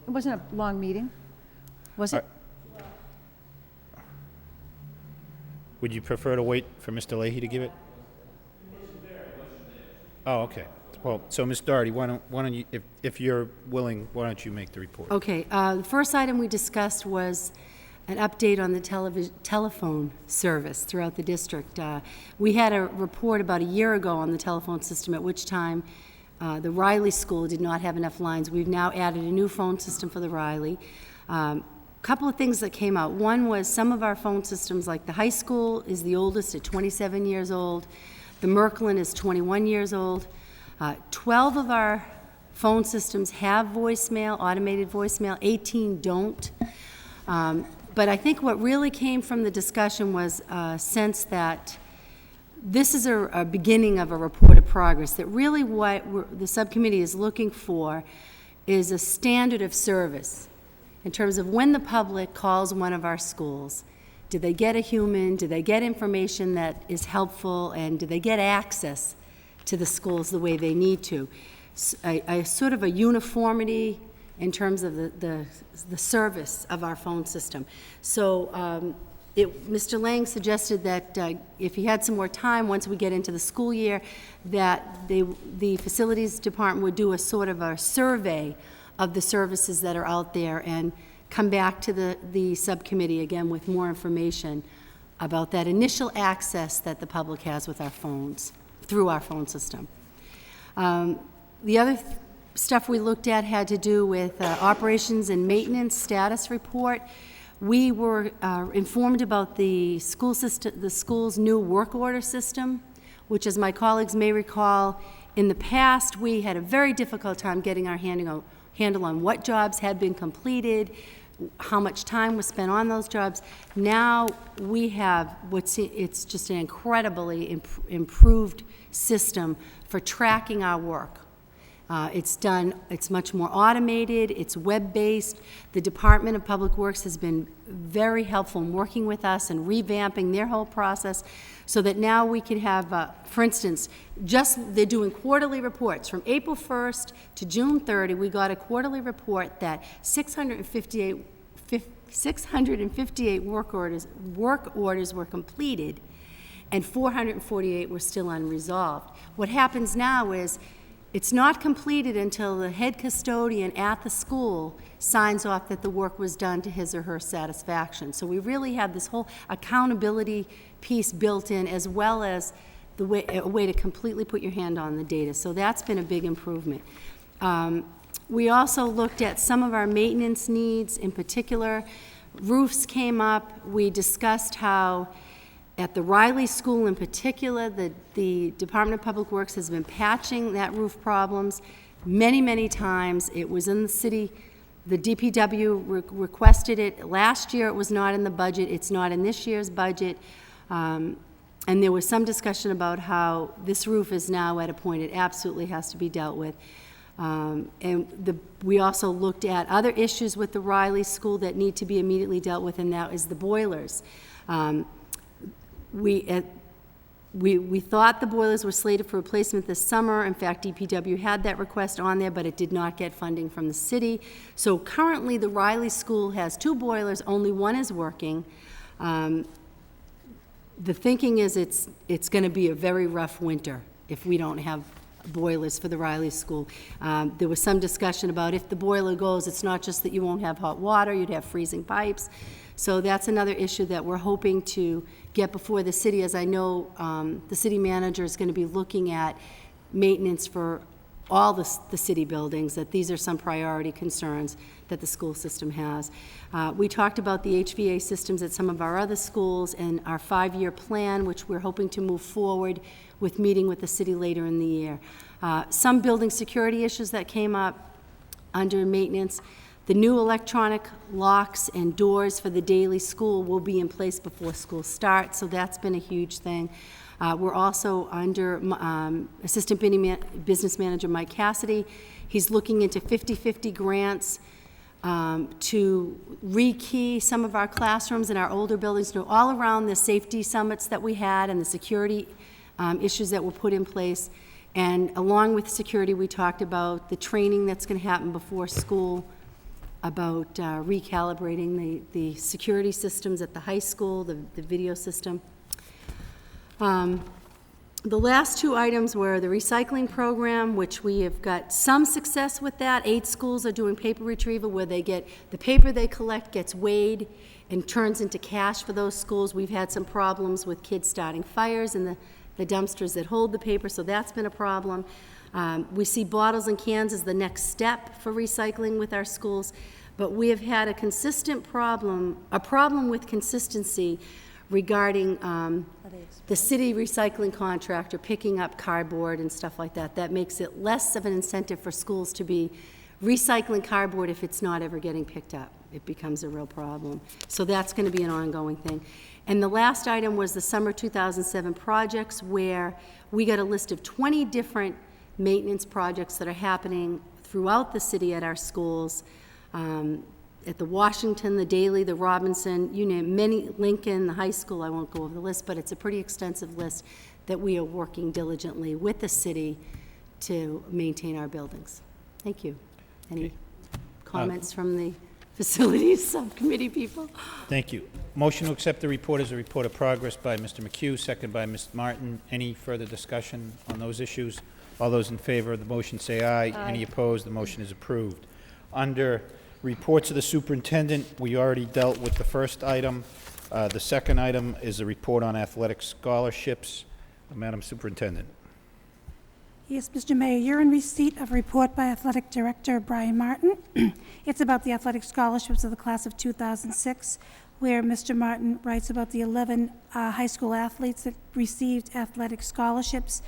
It wasn't a long meeting, was it? Would you prefer to wait for Mr. Leahy to give it? Oh, okay. Well, so Ms. Doherty, why don't you, if you're willing, why don't you make the report? Okay, the first item we discussed was an update on the telephone service throughout the district. We had a report about a year ago on the telephone system, at which time the Riley School did not have enough lines. We've now added a new phone system for the Riley. Couple of things that came out. One was some of our phone systems, like the high school is the oldest at 27 years old. The Merklin is 21 years old. 12 of our phone systems have voicemail, automated voicemail, 18 don't. But I think what really came from the discussion was a sense that this is a beginning of a report of progress, that really what the subcommittee is looking for is a standard of service in terms of when the public calls one of our schools. Do they get a human? Do they get information that is helpful? And do they get access to the schools the way they need to? A sort of a uniformity in terms of the service of our phone system. So Mr. Lang suggested that if he had some more time, once we get into the school year, that the facilities department would do a sort of a survey of the services that are out there and come back to the subcommittee again with more information about that initial access that the public has with our phones, through our phone system. The other stuff we looked at had to do with operations and maintenance status report. We were informed about the school system, the school's new work order system, which, as my colleagues may recall, in the past we had a very difficult time getting our handle on what jobs had been completed, how much time was spent on those jobs. Now we have it's just an incredibly improved system for tracking our work. It's much more automated, it's web-based. The Department of Public Works has been very helpful in working with us and revamping their whole process so that now we can have, for instance, they're doing quarterly reports. From April 1st to June 30, we got a quarterly report that 658 work orders were completed and 448 were still unresolved. What happens now is it's not completed until the head custodian at the school signs off that the work was done to his or her satisfaction. So we really have this whole accountability piece built in, as well as a way to completely put your hand on the data. So that's been a big improvement. We also looked at some of our maintenance needs. In particular, roofs came up. We discussed how at the Riley School in particular, the Department of Public Works has been patching that roof problems many, many times. It was in the city. The DPW requested it. Last year it was not in the budget. It's not in this year's budget. And there was some discussion about how this roof is now at a point it absolutely has to be dealt with. We also looked at other issues with the Riley School that need to be immediately dealt with, and that is the boilers. We thought the boilers were slated for replacement this summer. In fact, DPW had that request on there, but it did not get funding from the city. So currently, the Riley School has 2 boilers. Only one is working. The thinking is it's going to be a very rough winter if we don't have boilers for the Riley School. There was some discussion about if the boiler goes, it's not just that you won't have hot water, you'd have freezing pipes. So that's another issue that we're hoping to get before the city, as I know the city manager is going to be looking at maintenance for all the city buildings, that these are some priority concerns that the school system has. We talked about the HVA systems at some of our other schools and our 5-year plan, which we're hoping to move forward with meeting with the city later in the year. Some building security issues that came up under maintenance. The new electronic locks and doors for the daily school will be in place before school starts, so that's been a huge thing. We're also under Assistant Business Manager Mike Cassidy. He's looking into 50-50 grants to rekey some of our classrooms in our older buildings, all around the safety summits that we had and the security issues that were put in place. And along with security, we talked about the training that's going to happen before school, about recalibrating the security systems at the high school, the video system. The last two items were the recycling program, which we have got some success with that. 8 schools are doing paper retrieval, where they get, the paper they collect gets weighed and turns into cash for those schools. We've had some problems with kids starting fires in the dumpsters that hold the paper, so that's been a problem. We see bottles and cans as the next step for recycling with our schools, but we have had a consistent problem, a problem with consistency regarding the city recycling contractor picking up cardboard and stuff like that. That makes it less of an incentive for schools to be recycling cardboard if it's not ever getting picked up. It becomes a real problem. So that's going to be an ongoing thing. And the last item was the summer 2007 projects, where we got a list of 20 different maintenance projects that are happening throughout the city at our schools, at the Washington, the Daly, the Robinson, you name many, Lincoln, the high school. I won't go over the list, but it's a pretty extensive list that we are working diligently with the city to maintain our buildings. Thank you. Any comments from the facilities subcommittee people? Thank you. Motion to accept the report as a report of progress by Mr. McHugh, second by Ms. Martin. Any further discussion on those issues? All those in favor of the motion say aye. Any opposed? The motion is approved. Under reports of the superintendent, we already dealt with the first item. The second item is a report on athletic scholarships. Madam Superintendent. Yes, Mr. Mayor, you're in receipt of a report by Athletic Director Brian Martin. It's about the athletic scholarships of the class of 2006, where Mr. Martin writes about the 11 high school athletes that received athletic scholarships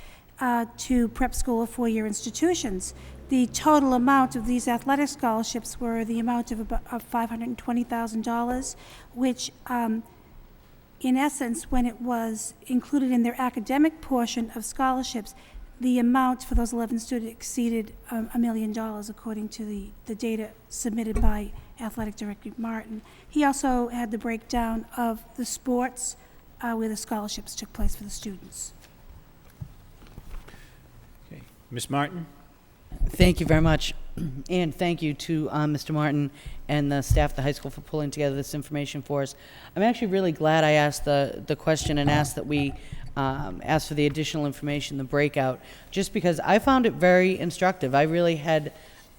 to prep school or four-year institutions. The total amount of these athletic scholarships were the amount of $520,000, which in essence, when it was included in their academic portion of scholarships, the amount for those 11 students exceeded $1 million, according to the data submitted by Athletic Director Martin. He also had the breakdown of the sports where the scholarships took place for the students. Okay. Ms. Martin? Thank you very much. And thank you to Mr. Martin and the staff at the high school for pulling together this information for us. I'm actually really glad I asked the question and asked that we ask for the additional information, the breakout, just because I found it very instructive. I really had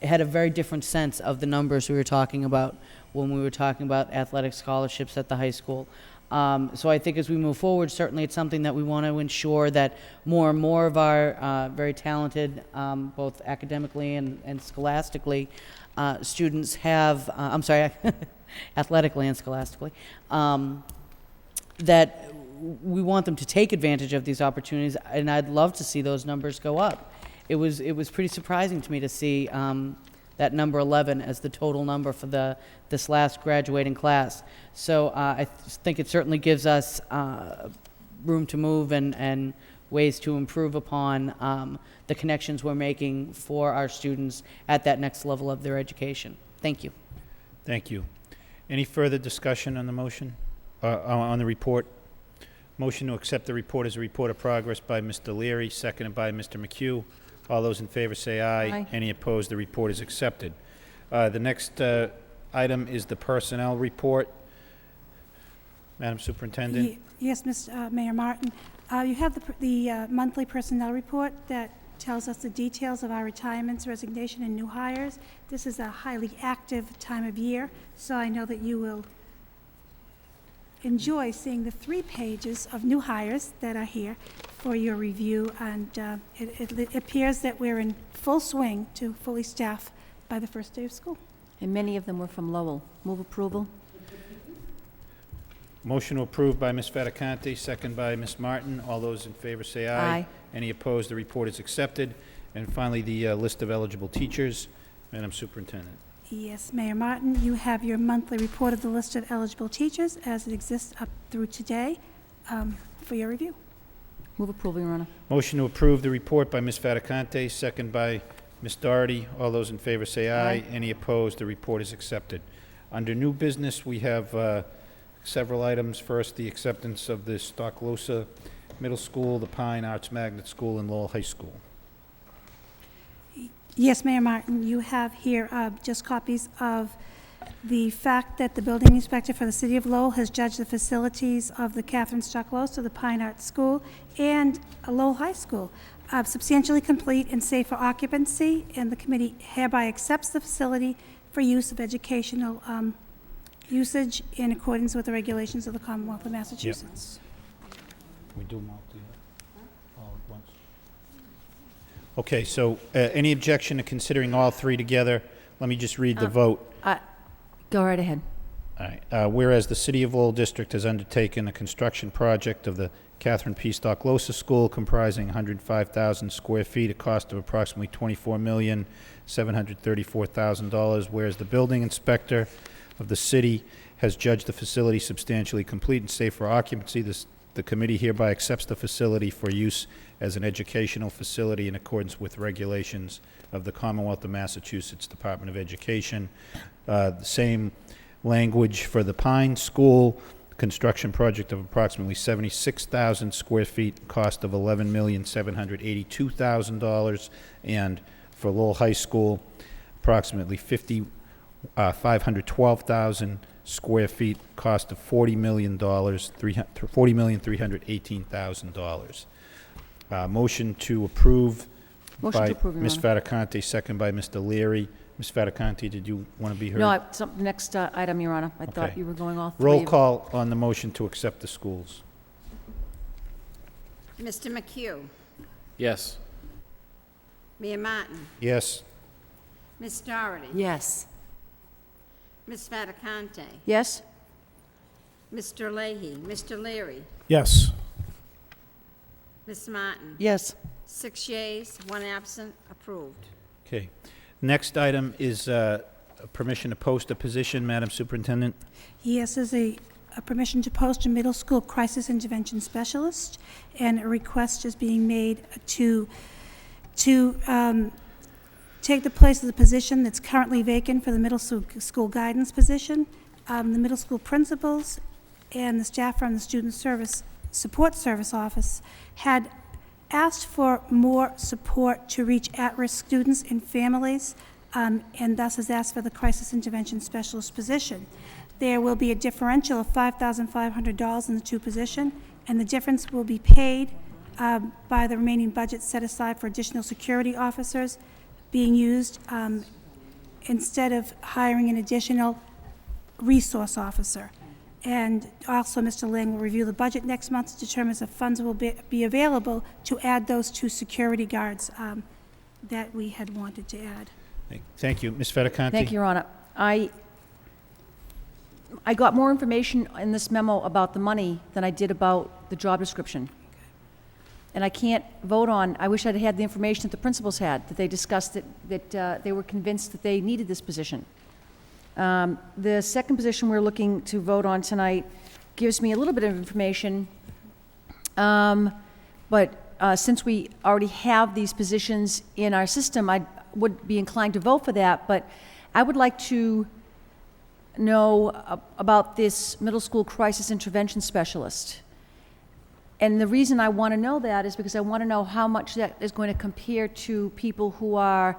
a very different sense of the numbers we were talking about when we were talking about athletic scholarships at the high school. So I think as we move forward, certainly it's something that we want to ensure that more and more of our very talented, both academically and scholastically, students have, athletically and scholastically, that we want them to take advantage of these opportunities, and I'd love to see those numbers go up. It was pretty surprising to me to see that number 11 as the total number for this last graduating class. So I think it certainly gives us room to move and ways to improve upon the connections we're making for our students at that next level of their education. Thank you. Thank you. Any further discussion on the motion, on the report? Motion to accept the report as a report of progress by Mr. Leary, seconded by Mr. McHugh. All those in favor say aye. Aye. Any opposed? The report is accepted. The next item is the personnel report. Madam Superintendent? Yes, Mr. Mayor Martin. You have the monthly personnel report that tells us the details of our retirements, resignation, and new hires. This is a highly active time of year, so I know that you will enjoy seeing the 3 pages of new hires that are here for your review, and it appears that we're in full swing to fully staff by the first day of school. And many of them were from Lowell. Move approval. Motion to approve by Ms. Fattacante, second by Ms. Martin. All those in favor say aye. Aye. Any opposed? The report is accepted. And finally, the list of eligible teachers. Madam Superintendent. Yes, Mayor Martin, you have your monthly report of the list of eligible teachers as it exists up through today for your review. Move approval, Your Honor. Motion to approve the report by Ms. Fattacante, second by Ms. Doherty, all those in favor say aye. Aye. Any opposed? The report is accepted. Under new business, we have several items. First, the acceptance of the Stocklosa Middle School, the Pine Arts Magnet School, and Lowell High School. Yes, Mayor Martin, you have here just copies of the fact that the building inspector for the city of Lowell has judged the facilities of the Catherine Stocklosa, the Pine Arts School, and Lowell High School substantially complete and safe for occupancy, and the committee hereby accepts the facility for use of educational usage in accordance with the regulations of the Commonwealth of Massachusetts. We do them all together? All at once? Okay, so any objection to considering all three together? Let me just read the vote. Go right ahead. All right. Whereas the City of Lowell District has undertaken a construction project of the Catherine P. Stocklosa School comprising 105,000 square feet, a cost of approximately $24,734,000, whereas the building inspector of the city has judged the facility substantially complete and safe for occupancy, the committee hereby accepts the facility for use as an educational facility in accordance with regulations of the Commonwealth of Massachusetts Department of Education. The same language for the Pine School, construction project of approximately 76,000 square feet, cost of $11,782,000, and for Lowell High School, approximately 512,000 square feet, cost of $40,318,000. Motion to approve Motion by to approve, Your Ms. Honor. Fattacanti, second by Mr. Leary. Ms. Fattacanti, did you want to be heard? No, next item, Your Honor. I thought Okay. you were going all three. Roll call on the motion to accept the schools. Mr. McHugh, Yes. Mayor Martin, Yes? Ms. Doherty, Yes. Ms. Fattacante, Yes? Mr. Leahy, Mr. Leary, Yes. Ms. Martin. Yes. 6 yeas, 1 absent, approved. Okay. Next item is permission to post a position, Madam Superintendent. Yes, there's a permission to post a middle school crisis intervention specialist, and a request is being made to take the place of the position that's currently vacant for the middle school guidance position. The middle school principals and the staff from the Student Support Service Office had asked for more support to reach at-risk students and families, and thus has asked for the crisis intervention specialist position. There will be a differential of $5,500 in the two positions, and the difference will be paid by the remaining budget set aside for additional security officers being used instead of hiring an additional resource officer. And also, Mr. Lang will review the budget next month to determine if funds will be available to add those two security guards that we had wanted to add. Thank you. Ms. Fattacanti? Thank you, Your Honor. I got more information in this memo about the money than I did about the job description. And I can't vote on, I wish I'd had the information that the principals had, that they discussed that they were convinced that they needed this position. The second position we're looking to vote on tonight gives me a little bit of information, but since we already have these positions in our system, I would be inclined to vote for that, but I would like to know about this middle school crisis intervention specialist. And the reason I want to know that is because I want to know how much that is going to compare to people who are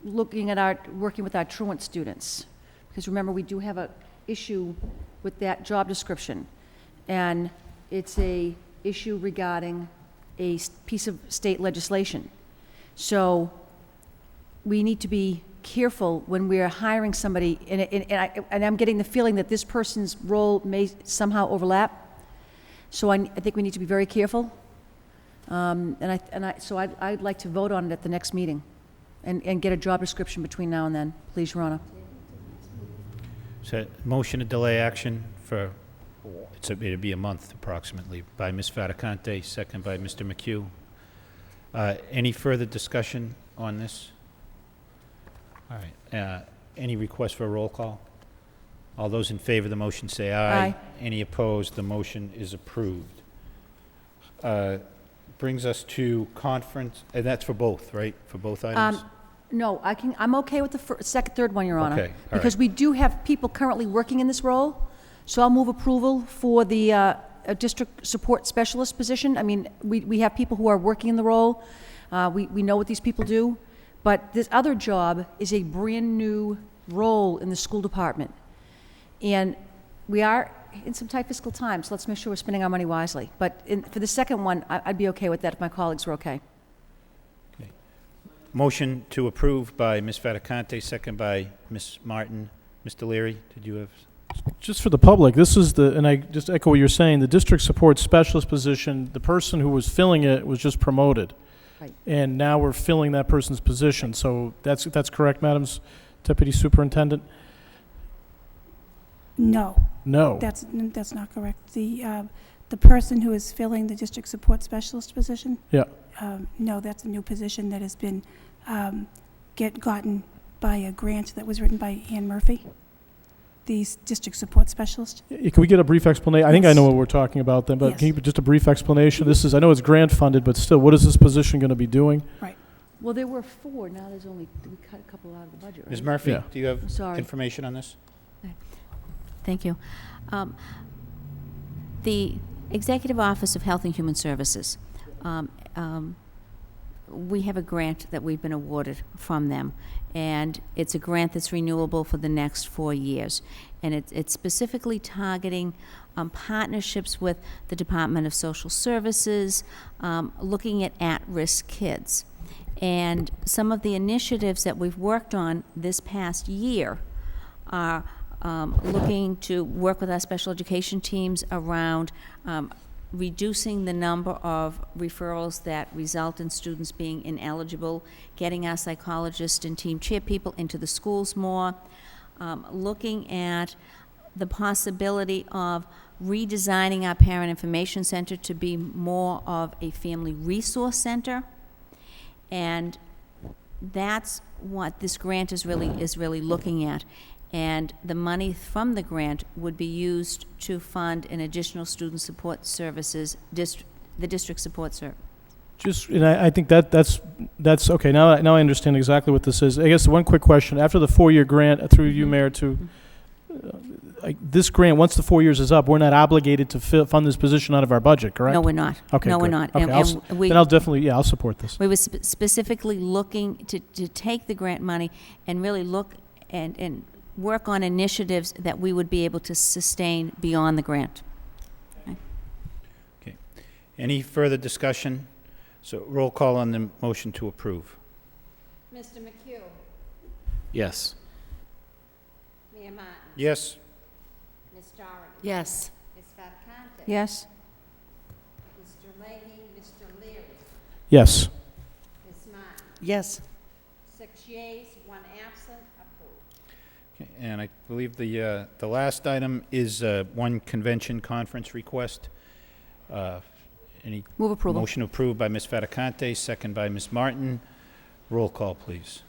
looking at working with our truant students. Because remember, we do have an issue with that job description. And it's a issue regarding a piece of state legislation. So we need to be careful when we're hiring somebody, and I'm getting the feeling that this person's role may somehow overlap. So I think we need to be very careful. So I'd like to vote on it at the next meeting and get a job description between now and then, please, Your Honor. So, motion to delay action for, it'd be a month approximately, by Ms. Fattacante, second by Mr. McHugh. Any further discussion on this? All right. Any request for a roll call? All those in favor of the motion say aye. Aye. Any opposed? The motion is approved. brings us to conference, and that's for both, right? For both items? No, I'm okay with the third one, Your Honor. Okay, all Because right. we do have people currently working in this role, so I'll move approval for the district support specialist position. I mean, we have people who are working in the role. We know what these people do. But this other job is a brand-new role in the school department. And we are in some tight fiscal times, so let's make sure we're spending our money wisely. But for the second one, I'd be okay with that if my colleagues were okay. Motion to approve by Ms. Fattacante, second by Ms. Martin. Mr. Leary, did you have? Just for the public, this is the, and I just echo what you're saying, the district support specialist position, the person who was filling it was just promoted. Right. And now we're filling that person's position. So that's correct, Madam Deputy Superintendent? No, No. that's not correct. The person who is filling the district support specialist position, Yeah. no, that's a new position that has been gotten by a grant that was written by Ann Murphy, the district support specialist. Can we get a brief explanation? I think I Yes. know what we're talking about then, but Yes. can you just a brief explanation? This is, I know it's grant funded, but still, what is this position going to be doing? Well, there were 4, now there's only, we cut a couple out of the budget, right? Ms. Murphy, Yeah. do you have Sorry. information on this? Thank you. The Executive Office of Health and Human Services, we have a grant that we've been awarded from them, and it's a grant that's renewable for the next 4 years. And it's specifically targeting partnerships with the Department of Social Services, looking at at-risk kids. And some of the initiatives that we've worked on this past year are looking to work with our special education teams around reducing the number of referrals that result in students being ineligible, getting our psychologists and team chair people into the schools more, looking at the possibility of redesigning our parent information center to be more of a family resource center. And that's what this grant is really looking at. And the money from the grant would be used to fund an additional student support services, the district support service. Just, and I think that's okay. Now I understand exactly what this is. I guess one quick question: after the 4-year grant, through you, Mayor, to this grant, once the 4 years is up, we're not obligated to fund this position out of our budget, correct? No, we're not. Okay, No, we're good. not. Okay, then I'll definitely, I'll support this. We were specifically looking to take the grant money and really look and work on initiatives that we would be able to sustain beyond the grant. Okay. Any further discussion? So roll call on the motion to approve. Mr. McHugh? Yes. Mayor Martin? Yes? Ms. Doherty? Yes. Ms. Fattacante? Yes? Mr. Leahy? Mr. Leary? Yes. Ms. Martin? Yes. 6 yeas, 1 absent, approved. Okay, and I believe the last item is one convention conference request. Any Move approval. motion approved by Ms. Fattacante, second by Ms. Martin. Roll call, please.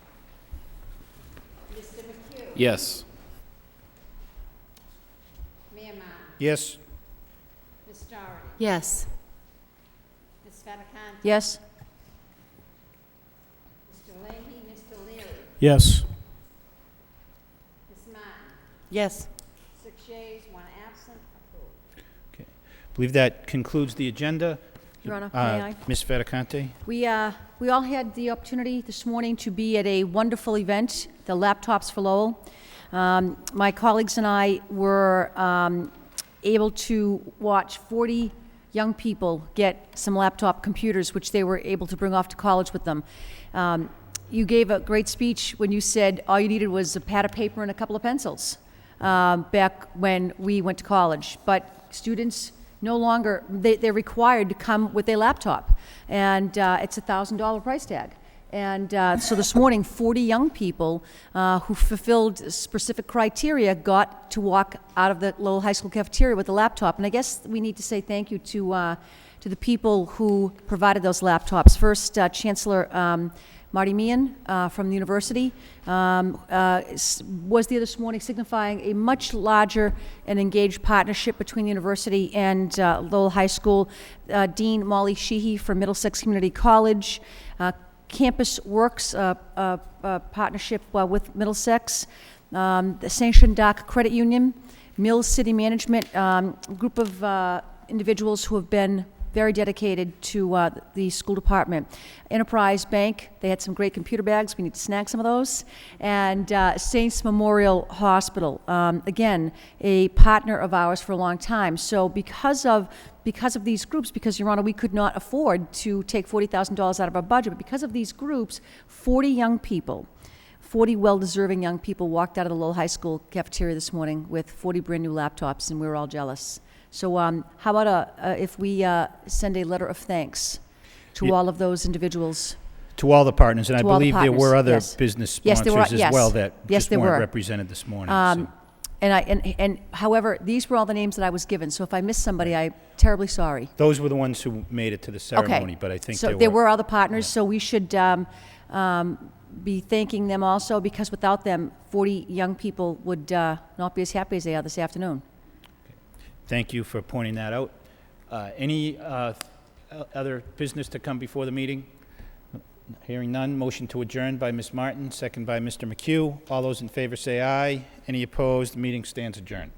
Mr. McHugh? Yes. Mayor Martin? Yes? Ms. Doherty? Yes. Ms. Fattacante? Yes? Mr. Leahy? Mr. Leary? Yes. Ms. Martin? Yes. 6 yeas, 1 absent, approved. Okay. I believe that concludes the agenda. Your Honor, may I? Ms. Fattacante? We all had the opportunity this morning to be at a wonderful event, the Laptops for Lowell. My colleagues and I were able to watch 40 young people get some laptop computers, which they were able to bring off to college with them. You gave a great speech when you said all you needed was a pad of paper and a couple of pencils back when we went to college. But students no longer, they're required to come with a laptop, and it's a $1,000 price tag. And so this morning, 40 young people who fulfilled specific criteria got to walk out of the Lowell High School cafeteria with a laptop. And I guess we need to say thank you to to the people who provided those laptops. First, Chancellor Marty Meehan from the university was there this morning signifying a much larger and engaged partnership between the university and Lowell High School. Dean Molly Sheehy from Middlesex Community College, Campus Works partnership with Middlesex, the Sanctioned Dock Credit Union, Mills City Management, group of individuals who have been very dedicated to the school department. Enterprise Bank, they had some great computer bags. We need to snag some of those. And Saints Memorial Hospital, again, a partner of ours for a long time. So because of these groups, because, Your Honor, we could not afford to take $40,000 out of our budget, but because of these groups, 40 young people, 40 well-deserving young people walked out of the Lowell High School cafeteria this morning with 40 brand-new laptops, and we were all jealous. So how about if we send a letter of thanks to all of those individuals? To all the partners, and I To all the believe there were partners, other yes. business Yes, there sponsors were- as well yes. that Yes, just there weren't were. represented this morning. So. And however, these were all the names that I was given, so if I missed somebody, I'm terribly sorry. Those were the ones who made it to the ceremony, but I think So there were other partners, so we should be thanking them also, because without them, 40 young people would not be as happy as they are this afternoon. Thank you for pointing that out. Any other business to come before the meeting? Hearing none, motion to adjourn by Ms. Martin, second by Mr. McHugh. All those in favor say aye. Any opposed? The meeting stands adjourned.